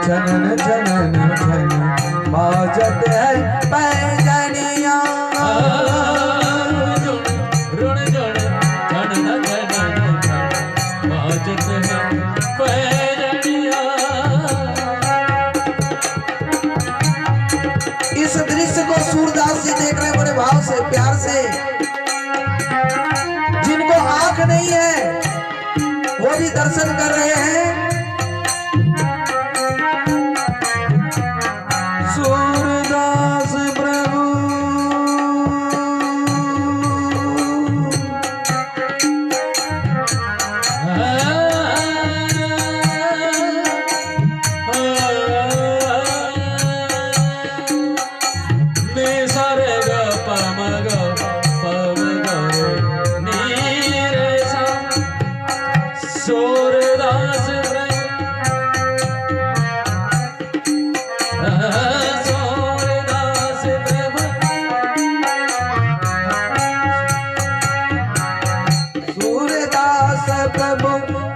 जनन जनन जन बाजत है पैजनिया। ऋण जन जनन जनन बाजत है वो भी दर्शन कर रहे हैं। सूरदास प्रभु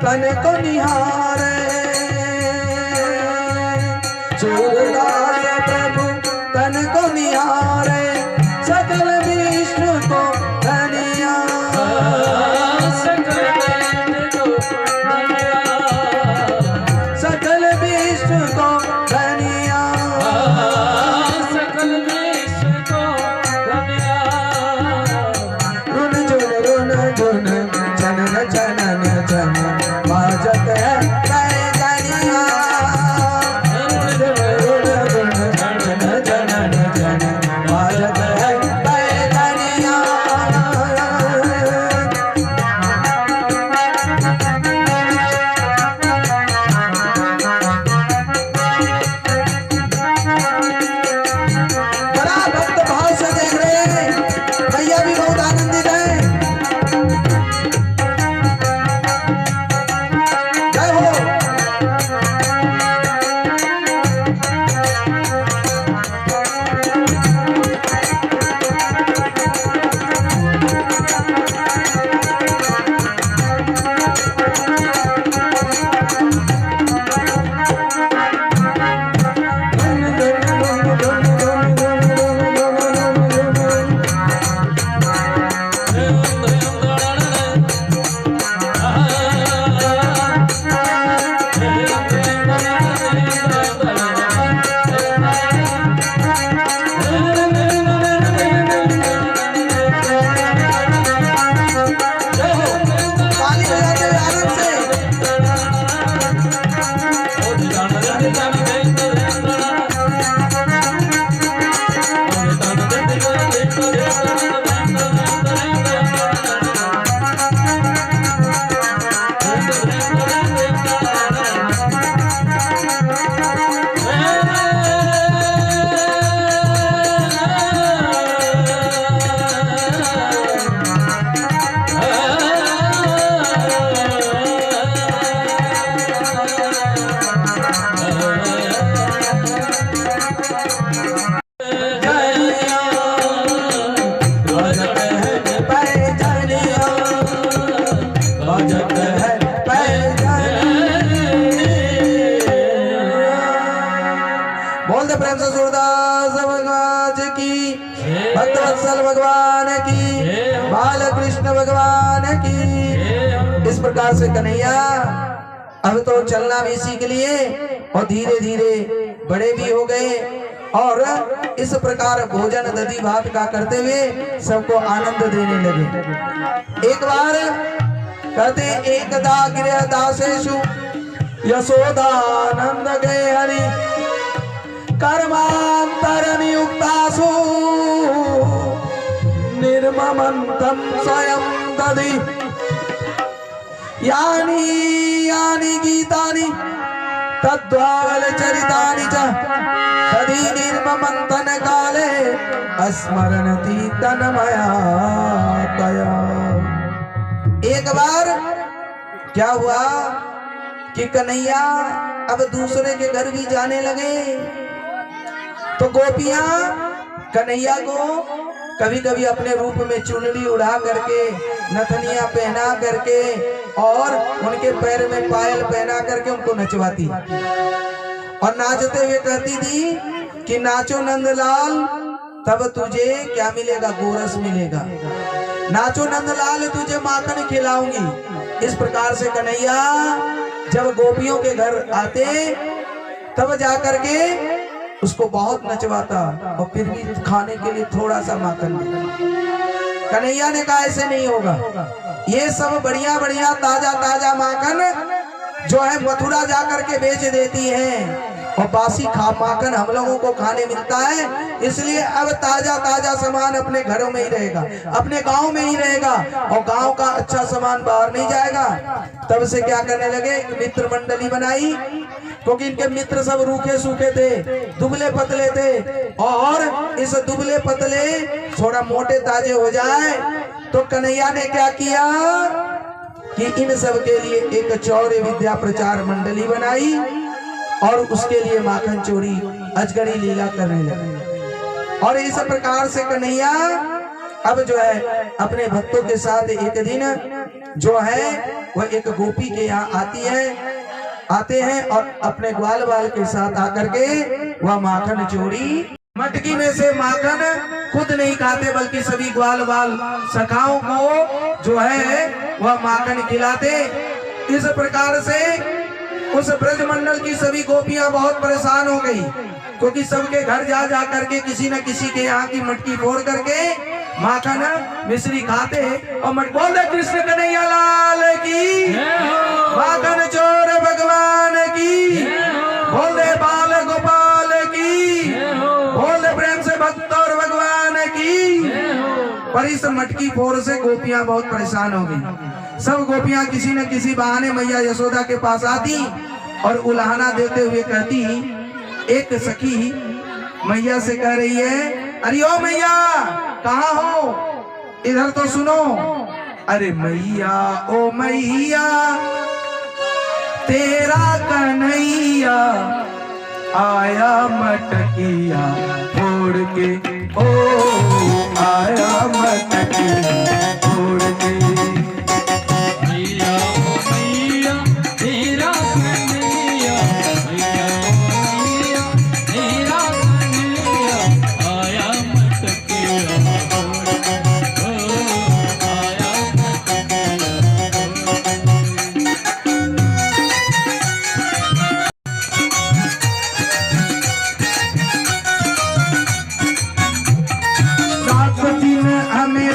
तन को निहारे, सूरदास प्रभु तन को निहारे, सकल विश्व को धनिया, सकल विश्व को धनिया, सकल विश्व को धनिया। रुन झुन जनन जनन जन बाजत है पैजनिया, जनन जनन जन बाजत है पैजनिया। बड़ा भक्त भाव से देख रहे हैं, भैया भी बहुत आनंदित है। बोलते प्रेम से सूरदास भगवान की, भक्तवत्सल भगवान की, बाल कृष्ण भगवान की। इस प्रकार से कन्हैया अब तो चलना भी सीख लिए और धीरे धीरे बड़े भी हो गए, और इस प्रकार भोजन दधी भात का करते हुए सबको आनंद देने लगे। एक बार कहते एकदा गृह दासेषु यशोदानंद गए हरि, कर्मांतर नियुक्तासु निर्ममन्तं स्वयं दधि, यानि यानि गीतानि तद्वाल चरितानि च तदि निर्ममन्थन काले अस्मरन्ति तन्मया तया। एक बार क्या हुआ कि कन्हैया अब दूसरे के घर भी जाने लगे, तो गोपियां कन्हैया को कभी कभी अपने रूप में चुनरी उड़ा करके, नथनिया पहना करके और उनके पैर में पायल पहना करके उनको नचवाती और नाचते हुए कहती थी कि नाचो नंदलाल तब तुझे क्या मिलेगा, गोरस मिलेगा, नाचो नंदलाल तुझे माखन खिलाऊंगी। इस प्रकार से कन्हैया जब गोपियों के घर आते तब जाकर के उसको बहुत नचवाता और फिर भी खाने के लिए थोड़ा सा माखन देता। कन्हैया ने कहा ऐसे नहीं होगा, ये सब बढ़िया बढ़िया ताजा ताजा माखन जो है मथुरा जाकर के बेच देती है और बासी माखन हम लोगों को खाने मिलता है, इसलिए अब ताजा ताजा सामान अपने घरों में ही रहेगा, अपने गांव में ही रहेगा और गांव का अच्छा सामान बाहर नहीं जाएगा। तब से क्या करने लगे, मित्र मंडली बनाई, क्योंकि इनके मित्र सब रूखे सूखे थे, दुबले पतले थे, और इस दुबले पतले थोड़ा मोटे ताजे हो जाए तो कन्हैया ने क्या किया कि इन सब के लिए एक चौरे विद्या प्रचार मंडली बनाई और उसके लिए माखन चोरी अजगरी लीला करने लगे। और इस प्रकार से कन्हैया अब जो है अपने भक्तों के साथ एक दिन जो है वह एक गोपी के यहाँ आते हैं और अपने ग्वाल बाल के साथ आकर के वह माखन चोरी, मटकी में से माखन खुद नहीं खाते बल्कि सभी ग्वाल बाल सखाओं को जो है वह माखन खिलाते। इस प्रकार से उस ब्रजमंडल की सभी गोपियां बहुत परेशान हो गई, क्योंकि सबके घर जा जा करके किसी न किसी के यहाँ की मटकी फोड़ करके माखन मिश्री खाते और बोल दे कृष्ण कन्हैया लाल की, माखन चोर भगवान की, बोल दे बाल गोपाल की, बोल दे प्रेम से भक्त और भगवान की। पर इस मटकी फोड़ से गोपियां बहुत परेशान हो गई। सब गोपियां किसी न किसी बहाने मैया यशोदा के पास आती और उल्हाना देते हुए कहती, एक सखी मैया से कह रही है, अरे ओ मैया कहाँ हो, इधर तो सुनो। अरे मैया ओ मैया तेरा कन्हैया आया मटकिया फोड़ के, ओ आया मटकिया फोड़ के।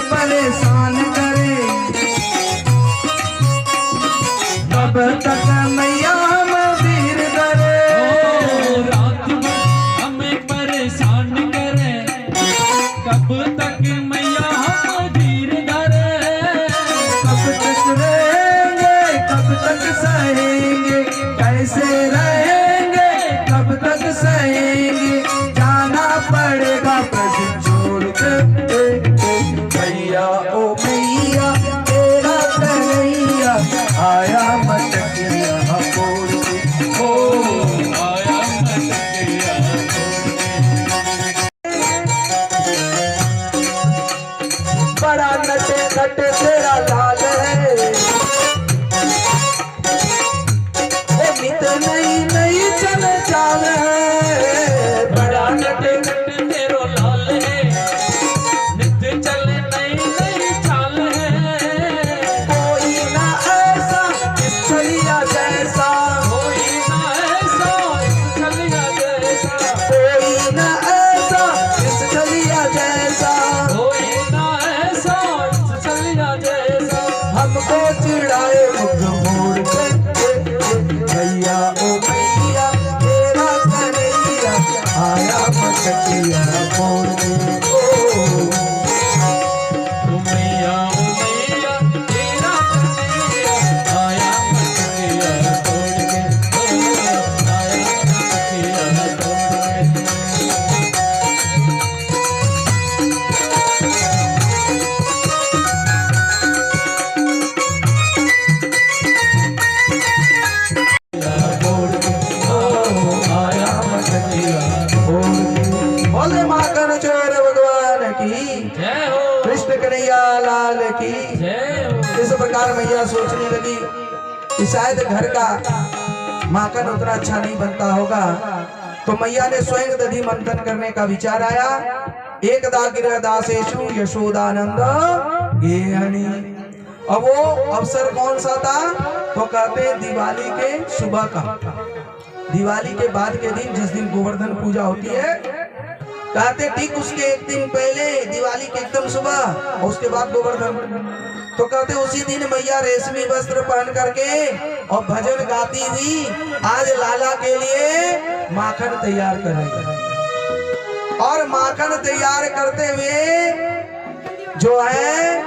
परेशान करे कब तक मैया हम वीर करे, रात भर हमें परेशान करे, कब तक मैया हम धीर धरे, कब तक रहेंगे कब तक सहेंगे, कैसे रहेंगे कब तक सहेंगे, जाना पड़ेगा ब्रज छोड़ के। मैया ओ मैया तेरा कन्हैया आया मटकिया फोड़ के, ओ आया मटकिया बड़ा नटे नट तेरा लाल है, ओ मित नहीं नहीं चल चाल है, बड़ा नटे नट तेरो लाल है, नित चले नहीं नहीं चाल है, कोई ना ऐसा इस छलिया जैसा, कोई ना ऐसा इस छलिया जैसा, कोई ना ऐसा इस छलिया जैसा, कोई ना ऐसा इस छलिया जैसा, हमको चिढ़ाए मुख मोड़ के। भैया ओ भैया तेरा कन्हैया आया मटकिया फोड़ के, ओ मैया तेरा कन्हैया आया मटकिया तोड़ के, आया मटकिया तोड़ के। बोले माखन चोर भगवान की, जय हो, कृष्ण कन्हैया लाल की। जय हो। इस प्रकार मैया सोचने लगी कि शायद घर का माखन उतना अच्छा नहीं बनता होगा, तो मैया ने स्वयं दधि मंथन करने का विचार आया। एकदा गिरदासेषु यशोदानंद गेहनी। अब वो अवसर कौन सा था, तो कहते हैं दिवाली के सुबह का, दिवाली के बाद के दिन जिस दिन गोवर्धन पूजा होती है, कहते ठीक उसके एक दिन पहले दिवाली के एकदम सुबह और उसके बाद गोवर्धन, तो कहते उसी दिन मैया रेशमी वस्त्र पहन करके और भजन गाती हुई आज लाला के लिए माखन तैयार कर रही है। और माखन तैयार करते हुए जो है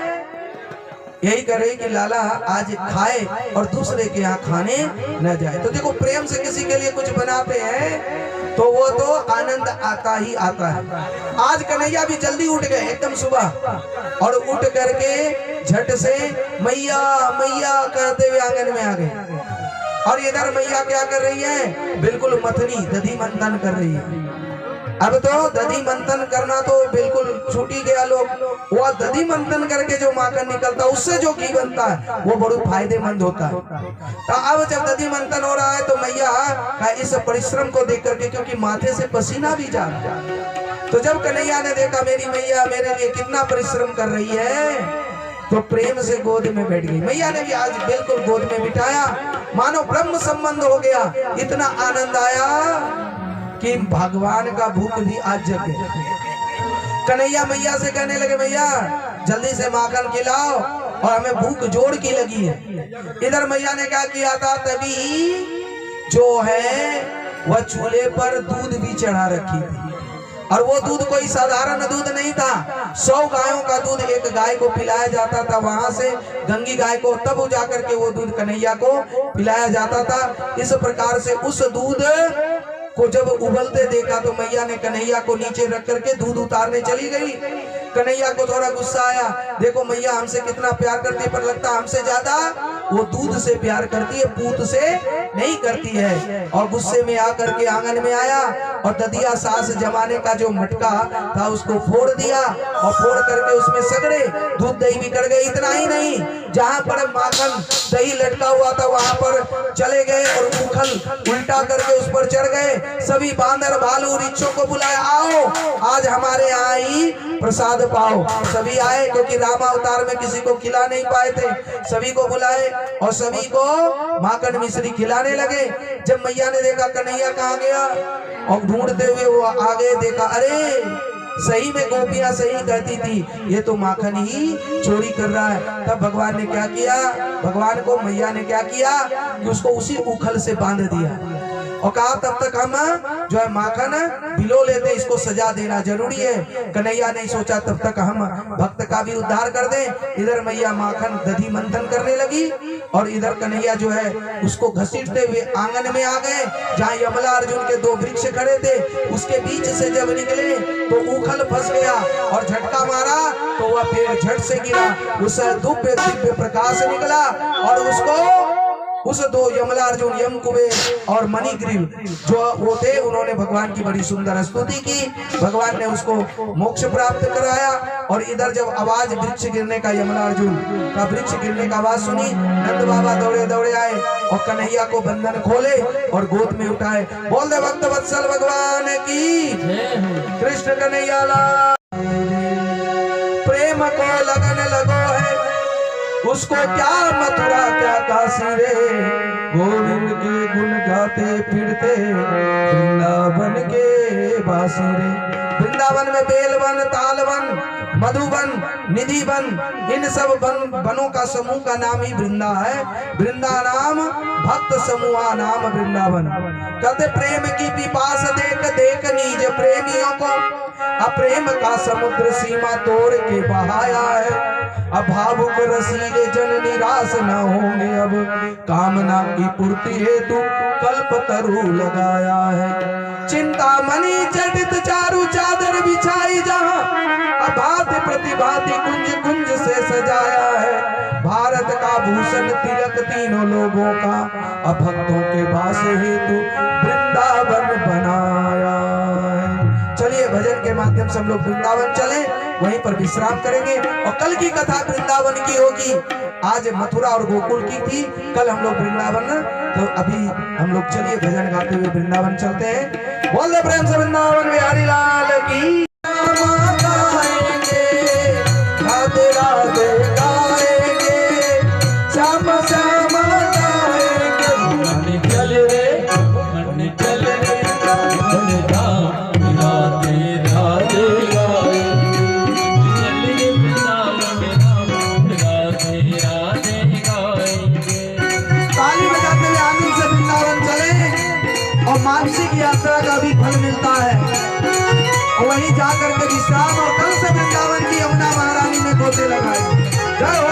यही करे कि लाला आज खाए और दूसरे के यहाँ खाने न जाए। तो देखो प्रेम से किसी के लिए कुछ बनाते हैं तो वो तो आनंद आता ही आता है। आज कन्हैया भी जल्दी उठ गए एकदम सुबह और उठ करके झट से मैया मैया कहते हुए आंगन में आ गए। और इधर मैया क्या कर रही है, बिल्कुल मथनी दधी मंथन कर रही है। अब तो दधी मंथन करना तो बिल्कुल छूट ही गया। लोग वो दधी मंथन करके जो माखन निकलता है उससे जो घी बनता है वो बहुत फायदेमंद होता है। तो अब जब दधी मंथन हो रहा है तो मैया का इस परिश्रम को देख करके, क्योंकि माथे से पसीना भी जा रहा है, तो जब कन्हैया ने देखा मेरी मैया मेरे लिए कितना परिश्रम कर रही है, तो प्रेम से गोद में बैठ गई। मैया ने भी आज बिल्कुल गोद में बिठाया, मानो ब्रह्म संबंध हो गया। इतना आनंद आया कि भगवान का भूख भी आज जग गया। कन्हैया मैया से कहने लगे मैया जल्दी से माखन खिलाओ और हमें भूख जोर की लगी है। इधर मैया ने क्या किया था, तभी जो है वह चूल्हे पर दूध भी चढ़ा रखी थी। और वो दूध कोई साधारण दूध नहीं था, 100 गायों का दूध एक गाय को पिलाया जाता था। वहां से गंगी गाय को तब जा करके वो दूध कन्हैया को पिलाया जाता था। इस प्रकार से उस दूध को जब उबलते देखा तो मैया ने कन्हैया को नीचे रख करके दूध उतारने चली गई। कन्हैया को थोड़ा गुस्सा आया, देखो मैया हमसे कितना प्यार करती है, पर लगता हमसे ज्यादा वो दूध से प्यार करती है, पूत से नहीं करती है। और गुस्से में आकर के आंगन में आया और ददिया सास जमाने का जो मटका था उसको फोड़ दिया और फोड़ करके उसमें सगड़े दूध दही बिगड़ गए। इतना ही नहीं, जहां पर माखन दही लटका हुआ था वहां पर चले गए और उखल उल्टा करके उस पर चढ़ गए। सभी बांदर भालू रिच्छों को बुलाया, आओ आज हमारे यहाँ ही प्रसाद पाओ। सभी आए, क्योंकि रामावतार में किसी को खिला नहीं पाए थे, सभी को बुलाए और सभी को माखन मिश्री खिलाने लगे। जब मैया ने देखा कन्हैया कहाँ गया और ढूंढते हुए वो आगे देखा, अरे सही में गोपियां सही कहती थी, ये तो माखन ही चोरी कर रहा है। तब भगवान ने क्या किया, भगवान को मैया ने क्या किया कि उसको उसी उखल से बांध दिया और कहा तब तक हम जो है माखन बिलो लेते, इसको सजा देना जरूरी है। कन्हैया नहीं सोचा तब तक हम भक्त का भी उद्धार कर दें। इधर मैया माखन दधी मंथन करने लगी और इधर कन्हैया जो है उसको घसीटते हुए आंगन में आ गए, जहाँ यमला अर्जुन के 2 वृक्ष खड़े थे। उसके बीच से जब निकले तो उखल फंस गया और झटका मारा तो वह पेड़ झट से गिरा, उस दिव्य प्रकाश निकला और उसको उस 2 यमला अर्जुन यम कुबेर और मणिग्रीव जो वो थे, उन्होंने भगवान की बड़ी सुंदर स्तुति की। भगवान ने उसको मोक्ष प्राप्त कराया। और इधर जब आवाज वृक्ष गिरने का, यमला अर्जुन का वृक्ष गिरने का आवाज सुनी, नंद बाबा दौड़े दौड़े आए और कन्हैया को बंधन खोले और गोद में उठाए। बोल दे भक्त वत्सल भगवान की, कृष्ण कन्हैया लाल। प्रेम को लगन लगो है उसको क्या मथुरा क्या काशी रे, गोविंद के गुण गाते फिरते वृंदावन के बासी रे। वृंदावन में बेलवन, तालवन, मधुबन, निधिवन, इन सब वनों का समूह का नाम ही वृंदा है। वृंदा नाम भक्त समूह नाम वृंदावन। कहते प्रेम की पिपास देख देख नीज प्रेमियों को, अप्रेम का समुद्र सीमा तोड़ के बहाया है। अभावुक रसीले जन निराश न होंगे, अब कामना की पूर्ति हेतु कल्प तरु लगाया है। चिंता मणि जटित चारु चादर बिछाई जहां, अभाति प्रतिभाति कुंज कुंज से सजाया है। भारत का भूषण तिलक तीनों लोगों का, अभक्तों के वास हेतु वृंदावन बनाया है। चलिए भजन के माध्यम से हम लोग वृंदावन चले, वहीं पर विश्राम करेंगे। और कल की कथा वृंदावन की होगी, आज मथुरा और गोकुल की थी, कल हम लोग वृंदावन। तो अभी हम लोग चलिए भजन गाते हुए वृंदावन चलते हैं। बोल दे प्रेम से वृंदावन बिहारी लाल की। राधे राधे गाएंगे, श्याम श्याम गाएंगे, मन चल रे, मन चल रे, राधे राधे। और मानसिक यात्रा का भी फल मिलता है। और वहीं जाकर के विश्राम और कल से वृंदावन की यमुना महारानी ने गोते लगाए। जय हो।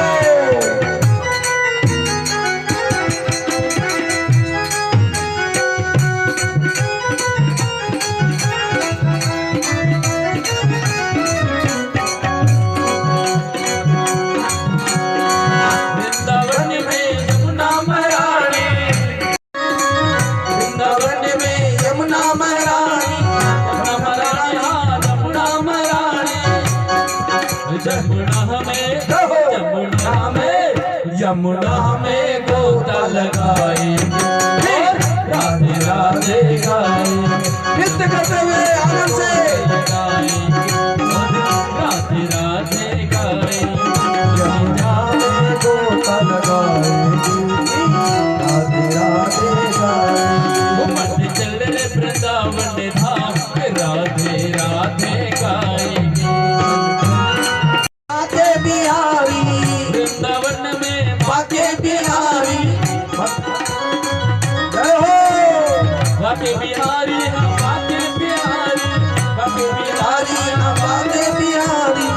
यमुना में गोता लगाएंगे, राधे राधे गाएंगे, नृत्य करते हुए आनंद से राधे राधे गाएंगे, यमुना में गोता लगाएंगे, राधे राधे गाएंगे। मन चल रे वृंदावन धाम, राधे राधे गाएंगे। बाके बिहारी वृंदावन में बाके बिहारी जय हो। बाके बिहारी हम बाके बिहारी, बाके बिहारी हम बाके बिहारी।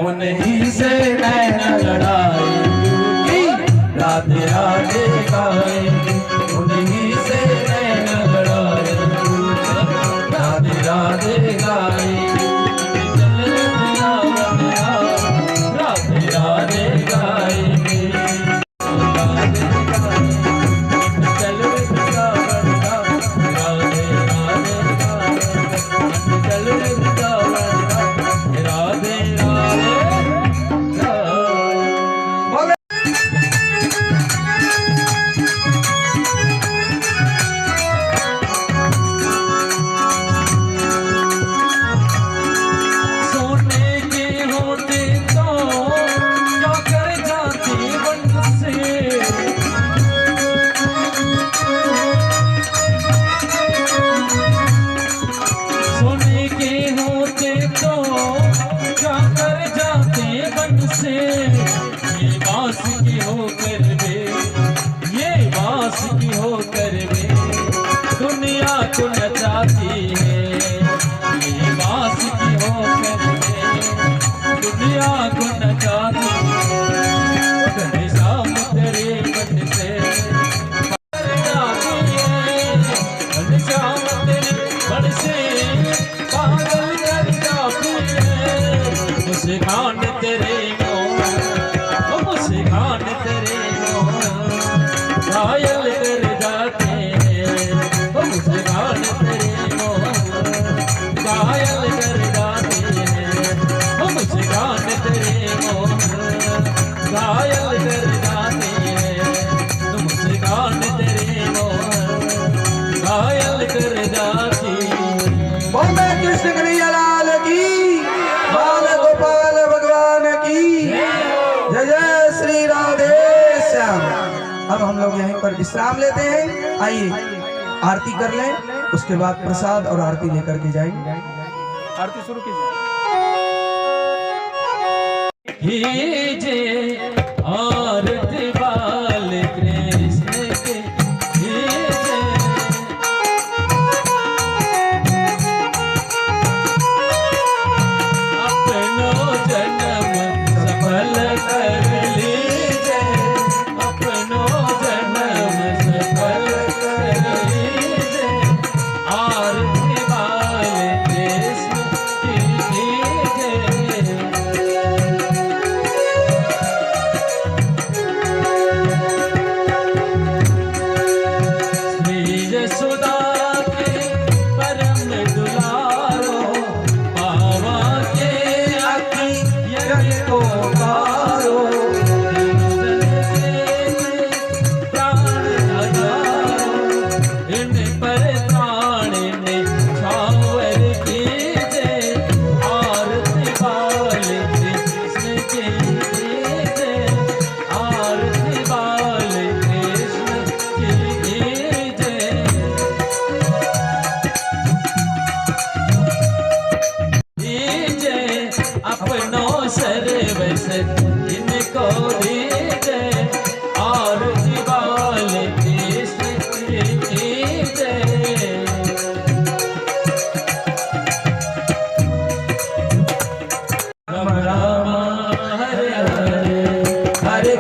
उन्हीं से नैना लड़ाएंगे, राधे राधे गाएंगे, उन्हीं से नैना लड़ाएंगे, राधे राधे गाएंगे। राधे राधे गाएंगे, चल वृंदावन धाम, राधे राधे गाएंगे, चल वृंदावन धाम, राधे राधे बोले सोने के होते तो क्या कर जाती बन से, सोने के होते तो क्या कर जाते बन से, ये बांस की होकर वे, ये बांस की होकर वे दुनिया को नचाती है, ये बांस की होकर वे दुनिया को नचाती है, घनश्याम तेरे बन से जाती है, घनश्याम तेरे बन से पागल कर जाती है, मुस्कान तेरे मोह, मुस्कान तेरे मोह घायल कर जाते हैं, मुस्कान तेरे मोह घायल कर जाते हैं, मुस्कान तेरे मोह घायल कर जाते हैं, मुस्कान तेरे मोह घायल कर जाती है। बॉम्बे कृष्ण कन्हैया लाल की, बाल गोपाल भगवान की जय जय श्री राधे श्याम। अब हम लोग यहीं पर विश्राम लेते हैं। आइए आरती कर लें, उसके बाद प्रसाद और आरती लेकर के जाएंगे। आरती शुरू कीजिए। कीजिए आरती बाल कृष्ण के, कीजिए अपनो जन्म सफल कर लीजिए, अपनो जन्म सफल कर लीजिए, आरती बाल कृष्ण की कीजिए।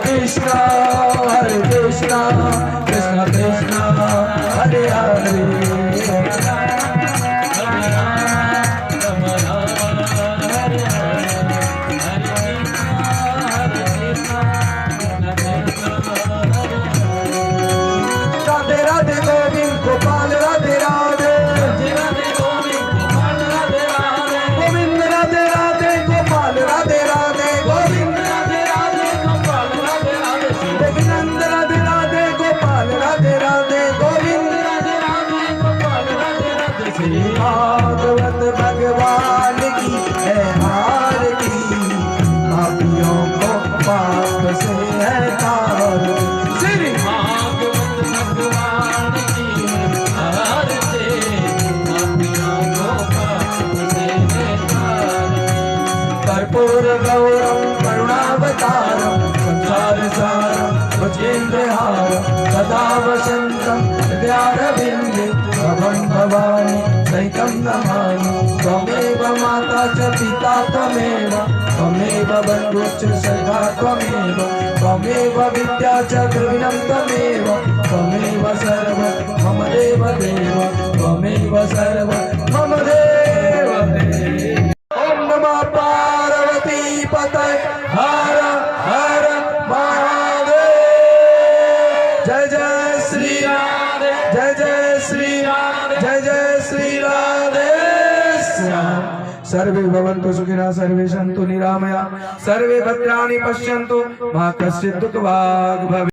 कृष्णा कृष्ण कृष्ण हरे हरे राधे राधे गोविंद गोपाल राधे राधे गोविंद राधे राधे गोपाल राधे राधे गोविंद गोविंद राधे राधे गोपाल राधे राधे गोविंद श्री भागवत भगवान की है हार की पापियों को पाप से है तार श्री कर्पूर गौरम करुणावतारम संसार सारम भजेन्द्रहारम सदा वसंतम हृदयारविंदे भवं भवानी सहितं नमामि त्वमेव माता च पिता त्वमेव त्वमेव बन्धुश्च सखा त्वमेव त्वमेव विद्या च द्रविणं त्वमेव त्वमेव सर्व मम देव देव त्वमेव सर्व मम देव देव ओम नमः पार्वती पतये हर हर महादेव जय जय श्री राधे जय जय श्री राधे जय जय श्री राधे श्याम सर्वे भवन्तु सुखिनः सर्वे सन्तु निरामया सर्वे भद्राणि पश्यन्तु मा कश्चित् दुःखभाग् भवेत्।